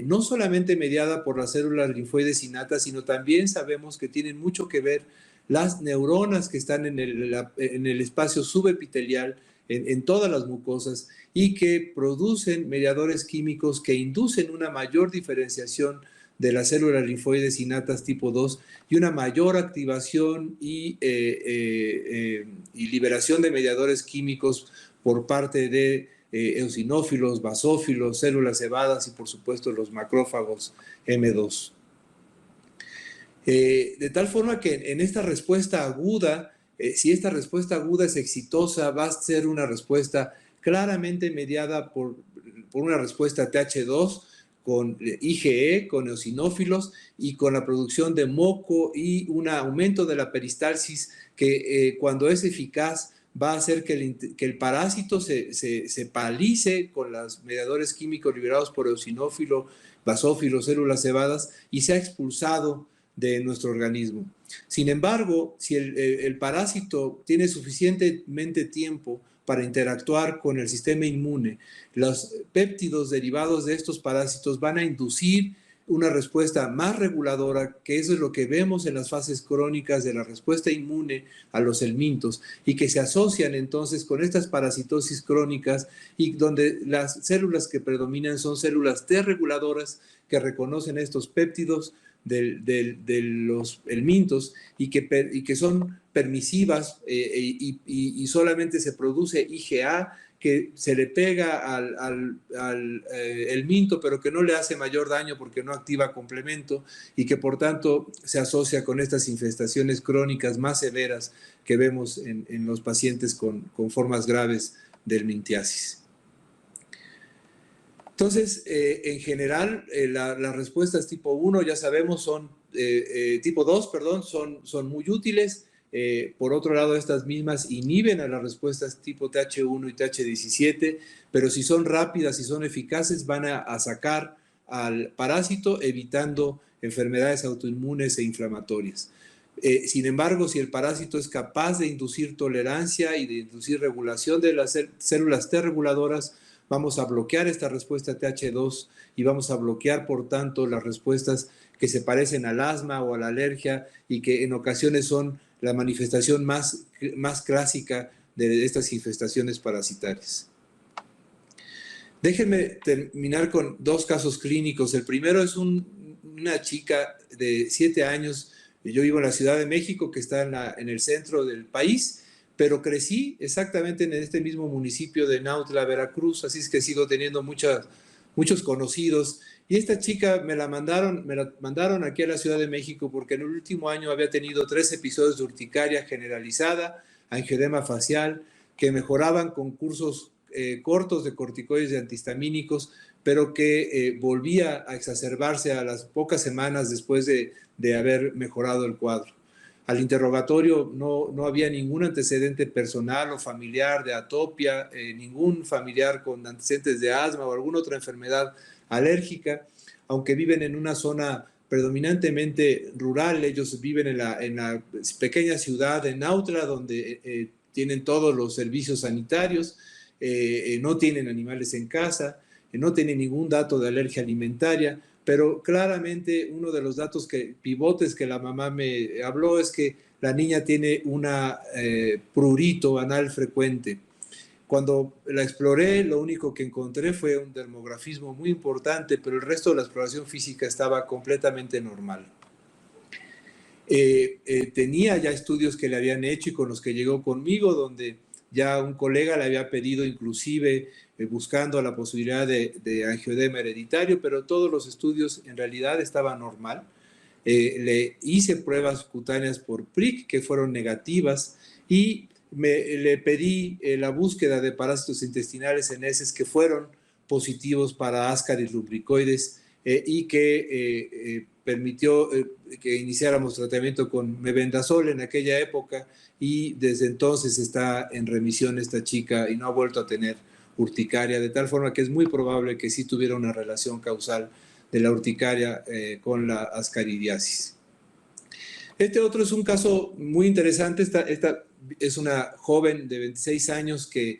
no solamente mediada por las células linfoides innatas, sino también sabemos que tienen mucho que ver las neuronas que están en el espacio subepitelial, en todas las mucosas, y que producen mediadores químicos que inducen una mayor diferenciación de las células linfoides innatas tipo 2 y una mayor activación y liberación de mediadores químicos por parte de eosinófilos, basófilos, células cebadas y por supuesto los macrófagos M2. De tal forma que en esta respuesta aguda, si esta respuesta aguda es exitosa, va a ser una respuesta claramente mediada por una respuesta TH2 con IgE, con eosinófilos y con la producción de moco y un aumento de la peristalsis que cuando es eficaz va a hacer que el parásito se paralice con los mediadores químicos liberados por eosinófilo, basófilo, células cebadas y sea expulsado de nuestro organismo. Sin embargo, si el parásito tiene suficientemente tiempo para interactuar con el sistema inmune, los péptidos derivados de estos parásitos van a inducir una respuesta más reguladora, que eso es lo que vemos en las fases crónicas de la respuesta inmune a los helmintos y que se asocian entonces con estas parasitosis crónicas y donde las células que predominan son células T reguladoras que reconocen estos péptidos de los helmintos y que son permisivas y solamente se produce IgA que se le pega al helminto, pero que no le hace mayor daño porque no activa complemento y que por tanto se asocia con estas infestaciones crónicas más severas que vemos en los pacientes con formas graves de helmintiasis. Entonces, en general, las respuestas tipo 1, ya sabemos, son tipo 2, perdón, son muy útiles. Por otro lado, estas mismas inhiben a las respuestas tipo TH1 y TH17, pero si son rápidas y son eficaces, van a sacar al parásito, evitando enfermedades autoinmunes e inflamatorias. Sin embargo, si el parásito es capaz de inducir tolerancia y de inducir regulación de las células T reguladoras, vamos a bloquear esta respuesta TH2 y vamos a bloquear, por tanto, las respuestas que se parecen al asma o a la alergia y que en ocasiones son la manifestación más clásica de estas infestaciones parasitarias. Déjenme terminar con dos casos clínicos. El primero es una chica de 7 años. Yo vivo en la Ciudad de México, que está en el centro del país, pero crecí exactamente en este mismo municipio de Nautla, Veracruz, así es que sigo teniendo muchos conocidos. Y esta chica me la mandaron aquí a la Ciudad de México porque en el último año había tenido 3 episodios de urticaria generalizada, angioedema facial, que mejoraban con cursos cortos de corticoides y antihistamínicos, pero que volvía a exacerbarse a las pocas semanas después de haber mejorado el cuadro. Al interrogatorio no había ningún antecedente personal o familiar de atopia, ningún familiar con antecedentes de asma o alguna otra enfermedad alérgica, aunque viven en una zona predominantemente rural. Ellos viven en la pequeña ciudad de Nautla, donde tienen todos los servicios sanitarios, no tienen animales en casa, no tienen ningún dato de alergia alimentaria, pero claramente uno de los datos pivotes que la mamá me habló es que la niña tiene una prurito anal frecuente. Cuando la exploré, lo único que encontré fue un dermografismo muy importante, pero el resto de la exploración física estaba completamente normal. Tenía ya estudios que le habían hecho y con los que llegó conmigo, donde ya un colega le había pedido inclusive buscando la posibilidad de angioedema hereditario, pero todos los estudios en realidad estaban normal. Le hice pruebas cutáneas por PRIC que fueron negativas y le pedí la búsqueda de parásitos intestinales en heces que fueron positivos para Ascaris lubricoides y que permitió que iniciáramos tratamiento con mebendazol en aquella época, y desde entonces está en remisión esta chica y no ha vuelto a tener urticaria, de tal forma que es muy probable que sí tuviera una relación causal de la urticaria con la ascaridiasis. Este otro es un caso muy interesante. Esta es una joven de 26 años que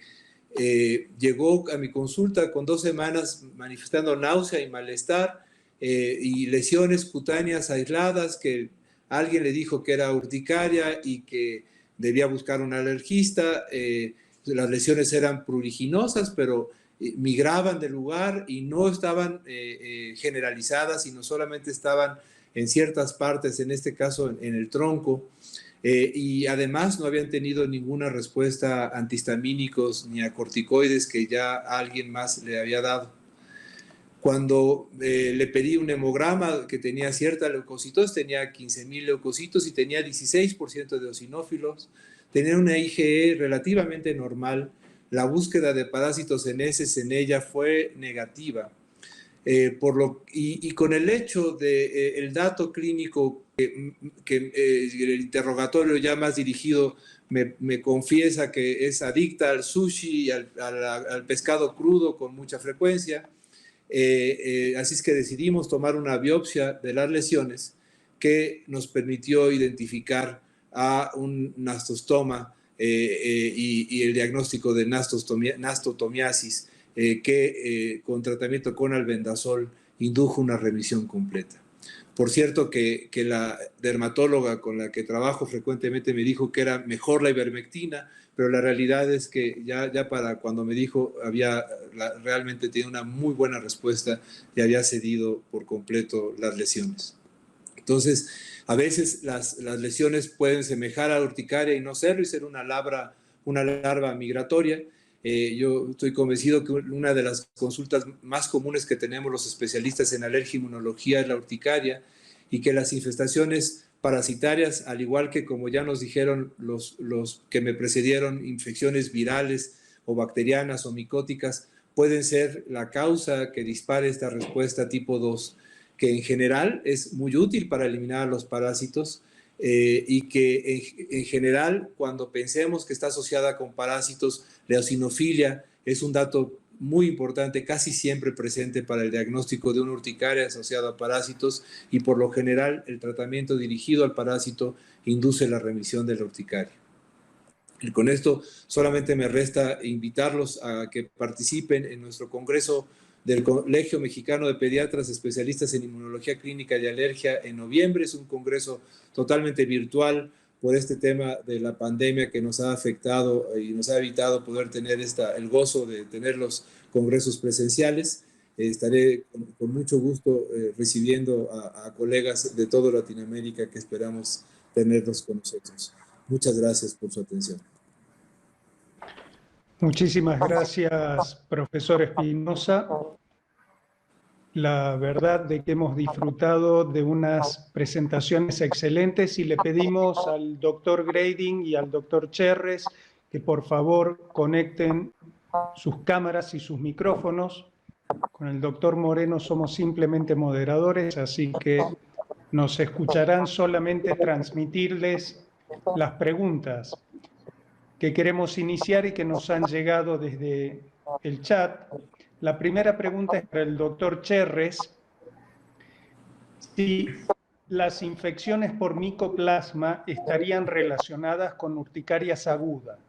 llegó a mi consulta con 2 semanas manifestando náusea y malestar y lesiones cutáneas aisladas, que alguien le dijo que era urticaria y que debía buscar un alergista. Las lesiones eran pruriginosas, pero migraban de lugar y no estaban generalizadas, sino solamente estaban en ciertas partes, en este caso en el tronco, y además no habían tenido ninguna respuesta a antihistamínicos ni a corticoides que ya alguien más le había dado. Cuando le pedí un hemograma que tenía cierta leucocitos, tenía 15,000 leucocitos y tenía 16% de eosinófilos, tenía una IgE relativamente normal. La búsqueda de parásitos en heces en ella fue negativa. Y con el hecho del dato clínico que el interrogatorio ya más dirigido me confiesa que es adicta al sushi y al pescado crudo con mucha frecuencia, así es que decidimos tomar una biopsia de las lesiones que nos permitió identificar a un nastostoma y el diagnóstico de nastotomiasis, que con tratamiento con albendazol indujo una remisión completa. Por cierto que la dermatóloga con la que trabajo frecuentemente me dijo que era mejor la ivermectina, pero la realidad es que ya para cuando me dijo realmente tenía una muy buena respuesta y había cedido por completo las lesiones. Entonces, a veces las lesiones pueden semejar a la urticaria y no serlo, y ser una larva migratoria. Yo estoy convencido que una de las consultas más comunes que tenemos los especialistas en alergia e inmunología es la urticaria, y que las infestaciones parasitarias, al igual que, como ya nos dijeron los que me precedieron, infecciones virales o bacterianas o micóticas, pueden ser la causa que dispare esta respuesta tipo 2, que en general es muy útil para eliminar los parásitos, y que en general, cuando pensemos que está asociada con parásitos, la eosinofilia es un dato muy importante, casi siempre presente para el diagnóstico de una urticaria asociada a parásitos, y por lo general el tratamiento dirigido al parásito induce la remisión de la urticaria. Y con esto solamente me resta invitarlos a que participen en nuestro congreso del Colegio Mexicano de Pediatras Especialistas en Inmunología Clínica y Alergia en noviembre. Es un congreso totalmente virtual por este tema de la pandemia que nos ha afectado y nos ha evitado poder tener el gozo de tener los congresos presenciales. Estaré con mucho gusto recibiendo a colegas de toda Latinoamérica que esperamos tenerlos con nosotros. Muchas gracias por su atención. Muchísimas gracias, profesor Espinosa. La verdad de que hemos disfrutado de unas presentaciones excelentes, y le pedimos al doctor Grading y al doctor Cherres que por favor conecten sus cámaras y sus micrófonos. Con el doctor Moreno somos simplemente moderadores, así que nos escucharán solamente transmitirles las preguntas que queremos iniciar y que nos han llegado desde el chat. La primera pregunta es para el doctor Cherres. Si las infecciones por micoplasma estarían relacionadas con urticarias agudas.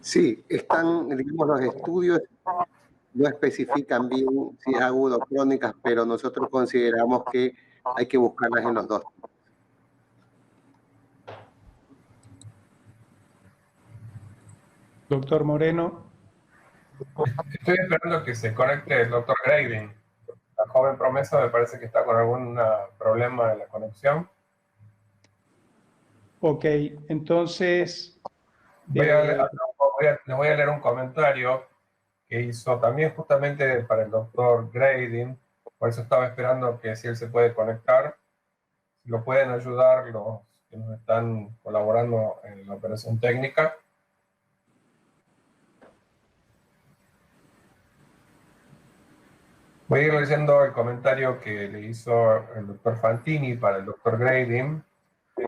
Sí, digamos, los estudios no especifican bien si es agudo o crónicas, pero nosotros consideramos que hay que buscarlas en los dos. Doctor Moreno. Estoy esperando que se conecte el doctor Grading. La joven promesa me parece que está con algún problema en la conexión. Ok, entonces... Les voy a leer un comentario que hizo también justamente para el doctor Grading. Por eso estaba esperando que si él se puede conectar, si lo pueden ayudar los que nos están colaborando en la operación técnica. Voy a ir leyendo el comentario que le hizo el doctor Fantini para el doctor Grading,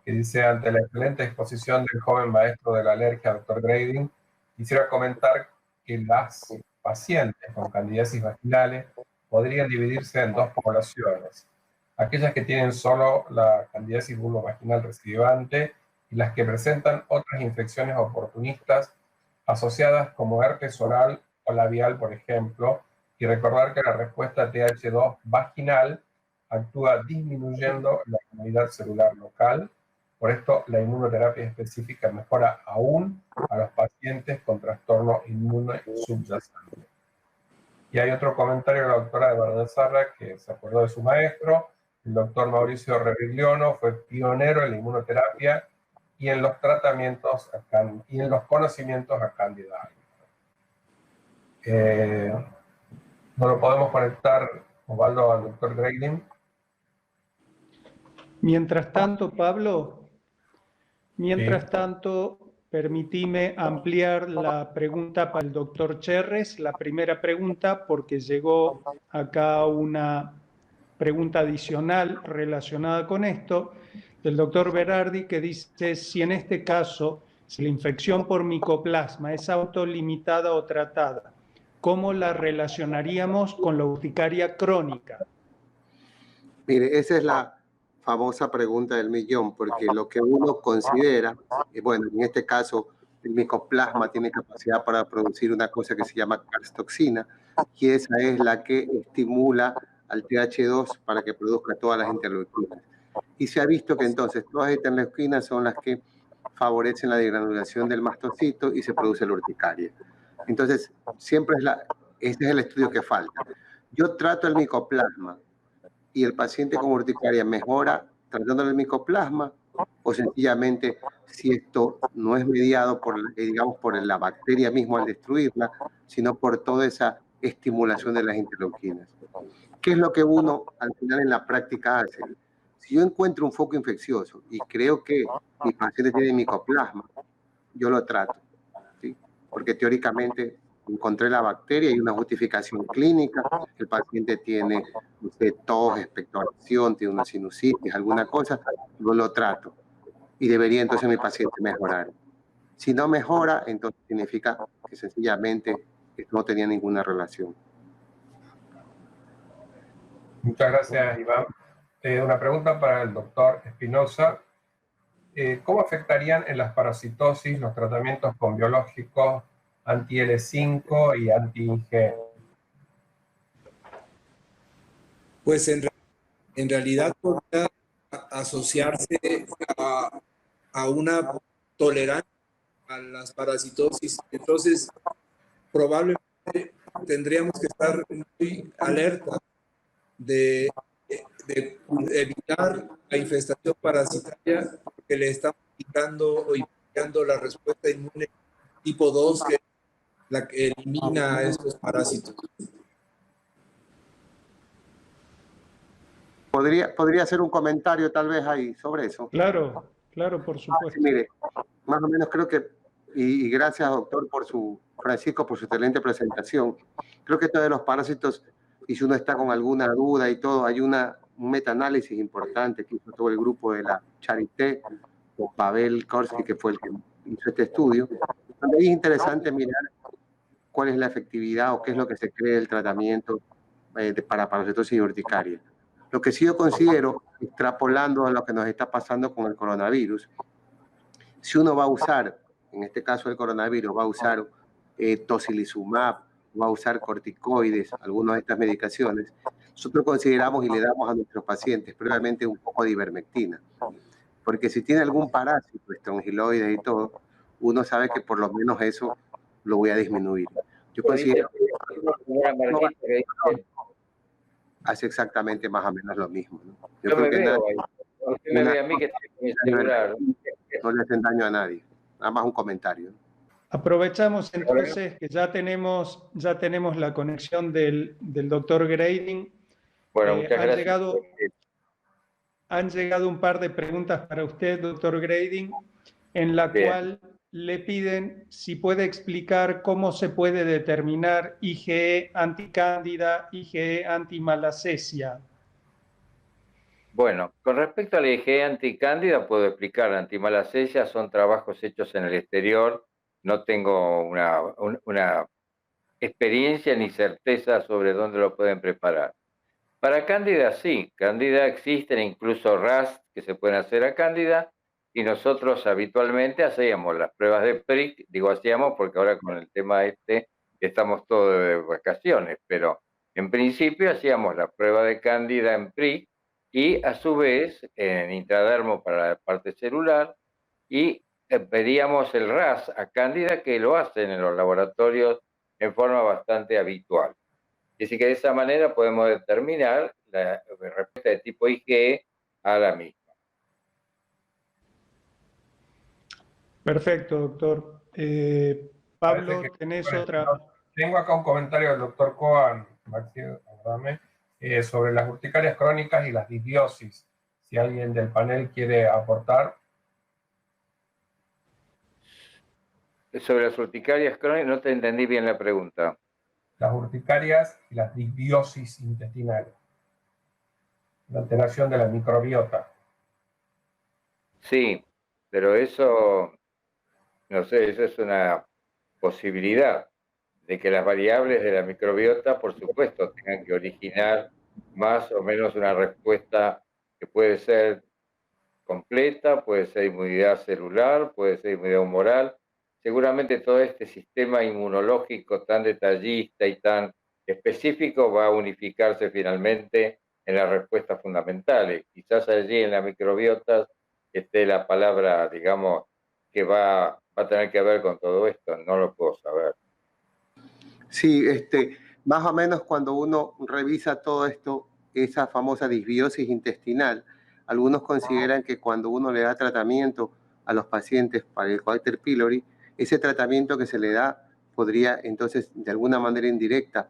que dice: ante la excelente exposición del joven maestro de la alergia, doctor Grading, quisiera comentar que las pacientes con candidiasis vaginales podrían dividirse en dos poblaciones: aquellas que tienen solo la candidiasis vulvovaginal recidivante y las que presentan otras infecciones oportunistas asociadas como herpes oral o labial, por ejemplo, y recordar que la respuesta TH2 vaginal actúa disminuyendo la inmunidad celular local. Por esto, la inmunoterapia específica mejora aún a los pacientes con trastorno inmune subyacente. Y hay otro comentario de la doctora de Bardazarra, que se acordó de su maestro. El doctor Mauricio Revigliono fue pionero en la inmunoterapia y en los tratamientos y en los conocimientos a Candida. ¿No lo podemos conectar, Osvaldo, al doctor Grading? Mientras tanto, Pablo, permitime ampliar la pregunta para el doctor Cherres. La primera pregunta, porque llegó acá una pregunta adicional relacionada con esto, del doctor Berardi, que dice: si en este caso, si la infección por micoplasma es autolimitada o tratada, ¿cómo la relacionaríamos con la urticaria crónica? Mire, esa es la famosa pregunta del millón, porque lo que uno considera, bueno, en este caso, el micoplasma tiene capacidad para producir una cosa que se llama calcitoxina, y esa es la que estimula al TH2 para que produzca todas las interleuquinas. Y se ha visto que entonces todas estas interleuquinas son las que favorecen la degranulación del mastocito y se produce la urticaria. Entonces, siempre ese es el estudio que falta. Yo trato el micoplasma y el paciente con urticaria mejora tratándole el micoplasma, o sencillamente si esto no es mediado por, digamos, por la bacteria misma al destruirla, sino por toda esa estimulación de las interleuquinas. ¿Qué es lo que uno al final en la práctica hace? Si yo encuentro un foco infeccioso y creo que mi paciente tiene micoplasma, yo lo trato, ¿sí? Porque teóricamente encontré la bacteria y una justificación clínica, el paciente tiene tos, expectoración, tiene una sinusitis, alguna cosa, yo lo trato y debería entonces mi paciente mejorar. Si no mejora, entonces significa que sencillamente no tenía ninguna relación. Muchas gracias, Iván. Una pregunta para el doctor Espinosa. ¿Cómo afectarían en las parasitosis los tratamientos con biológicos anti-L5 y anti-IgE? Pues en realidad podría asociarse a una tolerancia a las parasitosis. Entonces, probablemente tendríamos que estar muy alerta de evitar la infestación parasitaria porque le estamos indicando o indicando la respuesta inmune tipo 2, que es la que elimina a estos parásitos. ¿Podría hacer un comentario tal vez ahí sobre eso? Claro, claro, por supuesto. Sí, mire, más o menos creo que, y gracias doctor Francisco por su excelente presentación, creo que esto de los parásitos, y si uno está con alguna duda y todo, hay un metaanálisis importante que hizo todo el grupo de la Charité, con Pavel Korsky, que fue el que hizo este estudio, donde es interesante mirar cuál es la efectividad o qué es lo que se cree del tratamiento para parasitosis y urticaria. Lo que sí yo considero, extrapolando a lo que nos está pasando con el coronavirus, si uno va a usar, en este caso el coronavirus, va a usar tocilizumab, va a usar corticoides, algunas de estas medicaciones, nosotros consideramos y le damos a nuestros pacientes previamente un poco de ivermectina. Porque si tiene algún parásito, estrongiloides y todo, uno sabe que por lo menos eso lo voy a disminuir. Yo considero que hace exactamente más o menos lo mismo, ¿no? Yo creo que nada, usted me ve a mí que tiene mi celular. No le hacen daño a nadie. Nada más un comentario. Aprovechamos entonces que ya tenemos la conexión del doctor Grading. Bueno, muchas gracias. Han llegado un par de preguntas para usted, doctor Grading, en la cual le piden si puede explicar cómo se puede determinar IgE anticándida, IgE antimalacesia. Bueno, con respecto a la IgE anticándida, puedo explicar, antimalacesia son trabajos hechos en el exterior, no tengo una experiencia ni certeza sobre dónde lo pueden preparar. Para cándida sí, cándida existen incluso RAS que se pueden hacer a cándida, y nosotros habitualmente hacíamos las pruebas de PRIC, digo hacíamos porque ahora con el tema estamos todos de vacaciones, pero en principio hacíamos la prueba de cándida en PRIC y a su vez en intradermo para la parte celular, y pedíamos el RAS a cándida, que lo hacen en los laboratorios en forma bastante habitual. Así que de esa manera podemos determinar la respuesta de tipo IgE a la misma. Perfecto, doctor. Pablo, ¿tenés otra? Tengo acá un comentario del doctor Cohen, sobre las urticarias crónicas y las disbiosis. Si alguien del panel quiere aportar. Sobre las urticarias crónicas, no te entendí bien la pregunta. Las urticarias y las disbiosis intestinales. La alteración de la microbiota. Sí, pero eso, no sé, eso es una posibilidad de que las variables de la microbiota, por supuesto, tengan que originar más o menos una respuesta que puede ser completa, puede ser inmunidad celular, puede ser inmunidad humoral. Seguramente todo este sistema inmunológico tan detallista y tan específico va a unificarse finalmente en las respuestas fundamentales. Quizás allí en las microbiotas esté la palabra, digamos, que va a tener que ver con todo esto. No lo puedo saber. Sí, más o menos cuando uno revisa todo esto, esa famosa disbiosis intestinal, algunos consideran que cuando uno le da tratamiento a los pacientes para el Helicobacter pylori, ese tratamiento que se le da podría entonces de alguna manera indirecta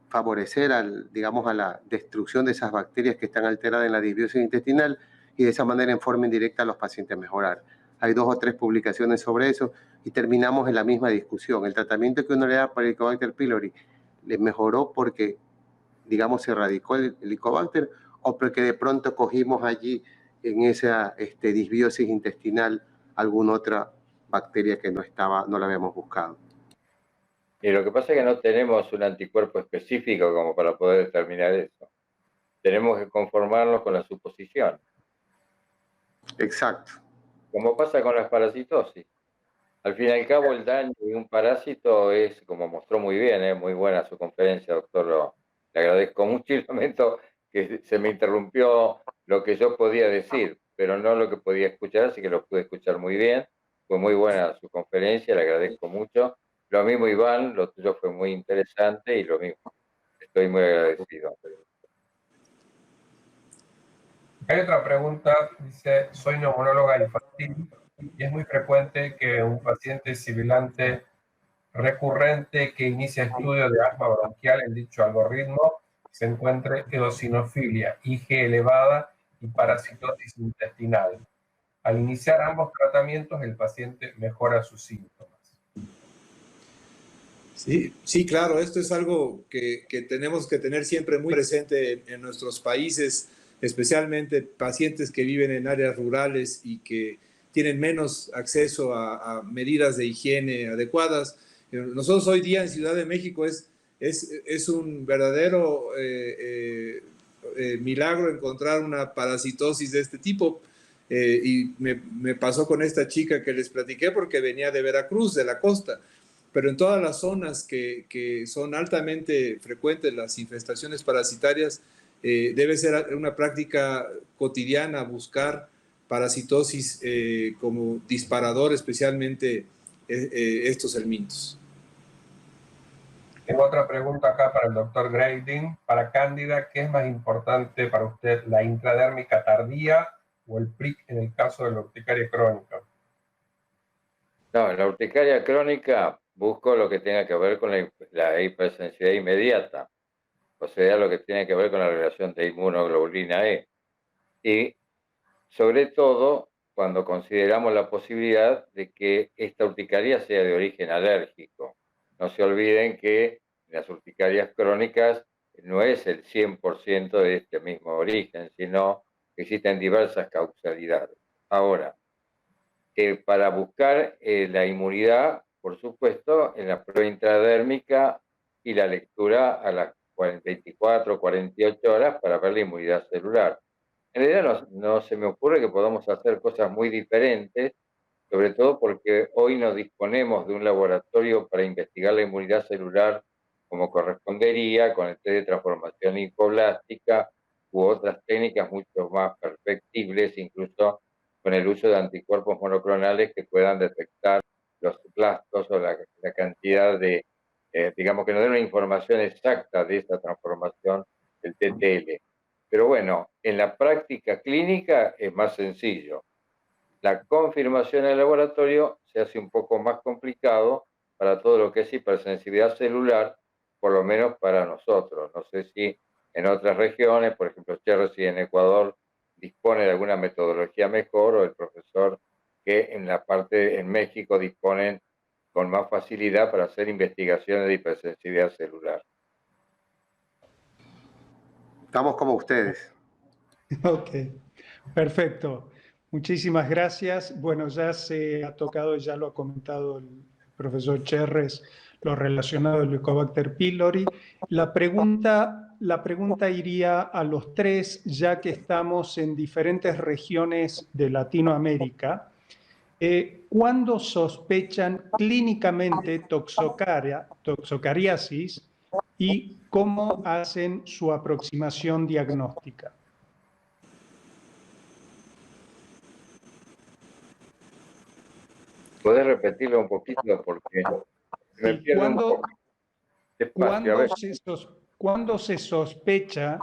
favorecer digamos, a la destrucción de esas bacterias que están alteradas en la disbiosis intestinal y de esa manera en forma indirecta a los pacientes mejorar. Hay 2 o 3 publicaciones sobre eso y terminamos en la misma discusión. El tratamiento que uno le da para el Helicobacter pylori le mejoró porque, digamos, se erradicó el Helicobacter o porque de pronto cogimos allí en esa disbiosis intestinal alguna otra bacteria que no la habíamos buscado. Y lo que pasa es que no tenemos un anticuerpo específico como para poder determinar eso. Tenemos que conformarnos con la suposición. Exacto. Como pasa con las parasitosis. Al fin y al cabo, el daño de un parásito es, como mostró muy bien, muy buena su conferencia, doctor, le agradezco mucho y lamento que se me interrumpió lo que yo podía decir, pero no lo que podía escuchar, así que lo pude escuchar muy bien. Fue muy buena su conferencia, le agradezco mucho. Lo mismo, Iván, lo tuyo fue muy interesante y lo mismo. Estoy muy agradecido. Hay otra pregunta, dice, soy neumonóloga infantil y es muy frecuente que un paciente sibilante recurrente que inicia estudios de asma bronquial en dicho algoritmo se encuentre eosinofilia, IG elevada y parasitosis intestinal. Al iniciar ambos tratamientos, el paciente mejora sus síntomas. Sí, claro, esto es algo que tenemos que tener siempre muy presente en nuestros países, especialmente pacientes que viven en áreas rurales y que tienen menos acceso a medidas de higiene adecuadas. Nosotros hoy día en Ciudad de México es un verdadero milagro encontrar una parasitosis de este tipo. Y me pasó con esta chica que les platiqué porque venía de Veracruz, de la costa. Pero en todas las zonas que son altamente frecuentes las infestaciones parasitarias, debe ser una práctica cotidiana buscar parasitosis como disparador, especialmente estos helmintos. Tengo otra pregunta acá para el doctor Grading. Para Cándida, ¿qué es más importante para usted, la intradérmica tardía o el PRIC en el caso de la urticaria crónica? No, en la urticaria crónica busco lo que tenga que ver con la hipersensibilidad inmediata, o sea, lo que tiene que ver con la relación de inmunoglobulina E. Y sobre todo cuando consideramos la posibilidad de que esta urticaria sea de origen alérgico. No se olviden que las urticarias crónicas no es el 100% de este mismo origen, sino que existen diversas causalidades. Ahora, para buscar la inmunidad, por supuesto, en la prueba intradérmica y la lectura a las 24 o 48 horas para ver la inmunidad celular. En realidad no se me ocurre que podamos hacer cosas muy diferentes, sobre todo porque hoy no disponemos de un laboratorio para investigar la inmunidad celular como correspondería, con el test de transformación linfoblástica u otras técnicas mucho más perfectibles, incluso con el uso de anticuerpos monoclonales que puedan detectar los blastos o la cantidad de, digamos, que nos den una información exacta de esa transformación del TTL. Pero bueno, en la práctica clínica es más sencillo. La confirmación en el laboratorio se hace un poco más complicado para todo lo que es hipersensibilidad celular, por lo menos para nosotros. No sé si en otras regiones, por ejemplo, Cherres y en Ecuador, dispone de alguna metodología mejor, o el profesor que en México disponen con más facilidad para hacer investigaciones de hipersensibilidad celular. Estamos como ustedes. Ok, perfecto. Muchísimas gracias. Bueno, ya se ha tocado, ya lo ha comentado el profesor Cherres, lo relacionado al Helicobacter pylori. La pregunta iría a los tres, ya que estamos en diferentes regiones de Latinoamérica. ¿Cuándo sospechan clínicamente toxocariasis y cómo hacen su aproximación diagnóstica? ¿Podés repetirlo un poquito? Porque me pierdo un poco. Despacio, a ver. ¿cuándo se sospecha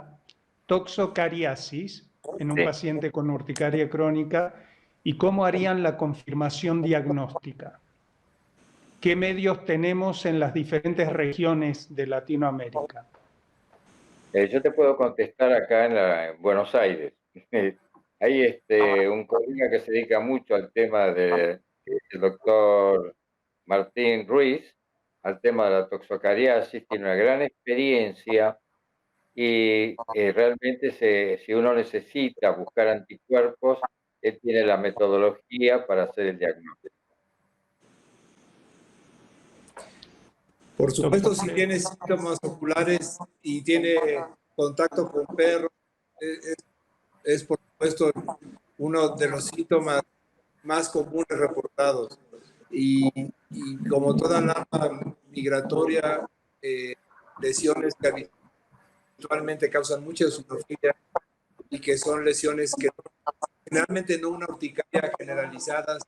toxocariasis en un paciente con urticaria crónica y cómo harían la confirmación diagnóstica? ¿Qué medios tenemos en las diferentes regiones de Latinoamérica? Yo te puedo contestar acá en Buenos Aires. Hay un colega que se dedica mucho al tema del doctor Martín Ruiz, al tema de la toxocariasis, tiene una gran experiencia y realmente si uno necesita buscar anticuerpos, él tiene la metodología para hacer el diagnóstico. Por supuesto, si tiene síntomas oculares y tiene contacto con perros, es por supuesto uno de los síntomas más comunes reportados. Y como toda alarma migratoria, lesiones que habitualmente causan mucha eosinofilia y que son lesiones que generalmente no una urticaria generalizada,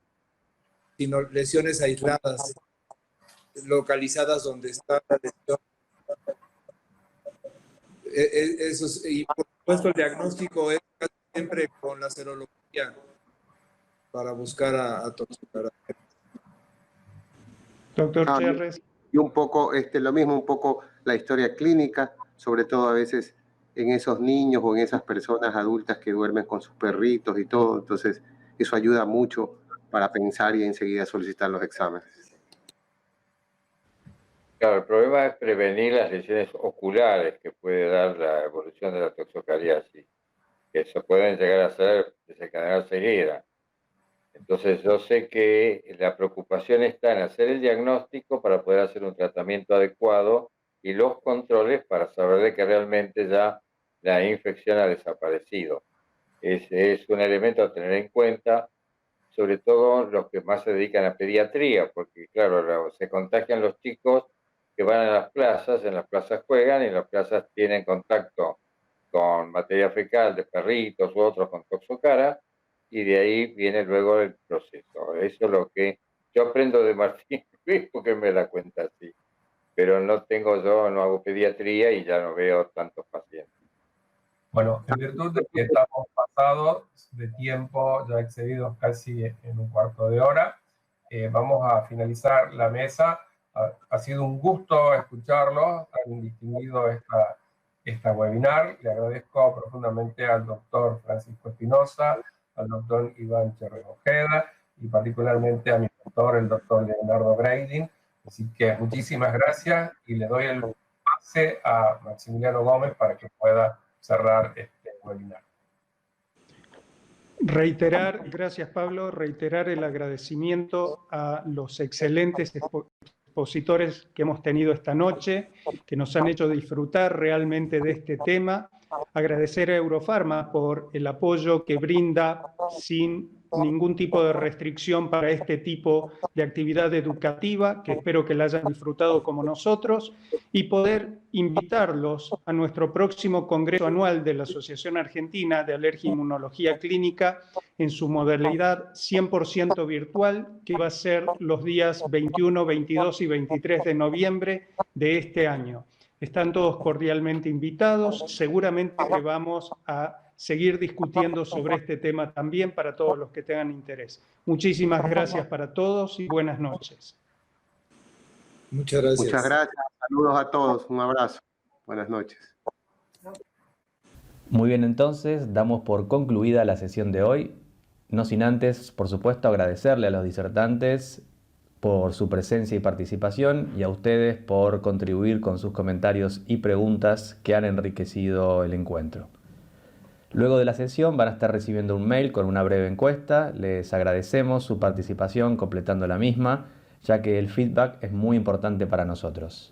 sino lesiones aisladas, localizadas donde está la lesión. Y por supuesto el diagnóstico es casi siempre con la serología para buscar a toxocariasis. Doctor Cherres. Y un poco, lo mismo, un poco la historia clínica, sobre todo a veces en esos niños o en esas personas adultas que duermen con sus perritos y todo. Entonces, eso ayuda mucho para pensar y enseguida solicitar los exámenes. Claro, el problema es prevenir las lesiones oculares que puede dar la evolución de la toxocariasis, que se pueden llegar a ser desencadenar ceguera. Entonces yo sé que la preocupación está en hacer el diagnóstico para poder hacer un tratamiento adecuado y los controles para saber de que realmente ya la infección ha desaparecido. Ese es un elemento a tener en cuenta, sobre todo los que más se dedican a pediatría, porque claro, se contagian los chicos que van a las plazas, en las plazas juegan y en las plazas tienen contacto con materia fecal de perritos u otros con toxocara, y de ahí viene luego el proceso. Eso es lo que yo aprendo de Martín Ruiz porque me da cuenta así. Pero no hago pediatría y ya no veo tantos pacientes. Bueno, en virtud de que estamos pasados de tiempo, ya excedidos casi en un cuarto de hora, vamos a finalizar la mesa. Ha sido un gusto escucharlo, han distinguido esta webinar. Le agradezco profundamente al doctor Francisco Espinosa, al doctor Iván Cherres Ojeda y particularmente a mi doctor, el doctor Leonardo Grading. Así que muchísimas gracias y le doy el pase a Maximiliano Gómez para que pueda cerrar este webinar. Gracias Pablo, reiterar el agradecimiento a los excelentes expositores que hemos tenido esta noche, que nos han hecho disfrutar realmente de este tema. Agradecer a Eurofarma por el apoyo que brinda sin ningún tipo de restricción para este tipo de actividad educativa, que espero que la hayan disfrutado como nosotros, y poder invitarlos a nuestro próximo Congreso Anual de la Asociación Argentina de Alergia e Inmunología Clínica en su modalidad 100% virtual, que va a ser los días 21, 22 y 23 de noviembre de este año. Están todos cordialmente invitados. Seguramente que vamos a seguir discutiendo sobre este tema también para todos los que tengan interés. Muchísimas gracias para todos y buenas noches. Muchas gracias. Muchas gracias. Saludos a todos. Un abrazo. Buenas noches. Muy bien, entonces damos por concluida la sesión de hoy. No sin antes, por supuesto, agradecerle a los disertantes por su presencia y participación y a ustedes por contribuir con sus comentarios y preguntas que han enriquecido el encuentro. Luego de la sesión van a estar recibiendo un mail con una breve encuesta. Les agradecemos su participación completando la misma, ya que el feedback es muy importante para nosotros.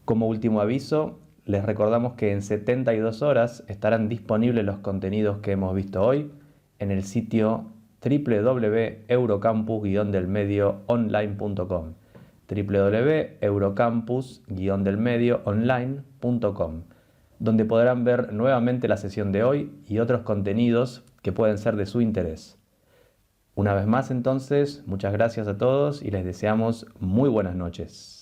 Como último aviso, les recordamos que en 72 horas estarán disponibles los contenidos que hemos visto hoy en el sitio www.eurocampus-delmedioonline.com www.eurocampus-delmedioonline.com, donde podrán ver nuevamente la sesión de hoy y otros contenidos que pueden ser de su interés. Una vez más entonces, muchas gracias a todos y les deseamos muy buenas noches.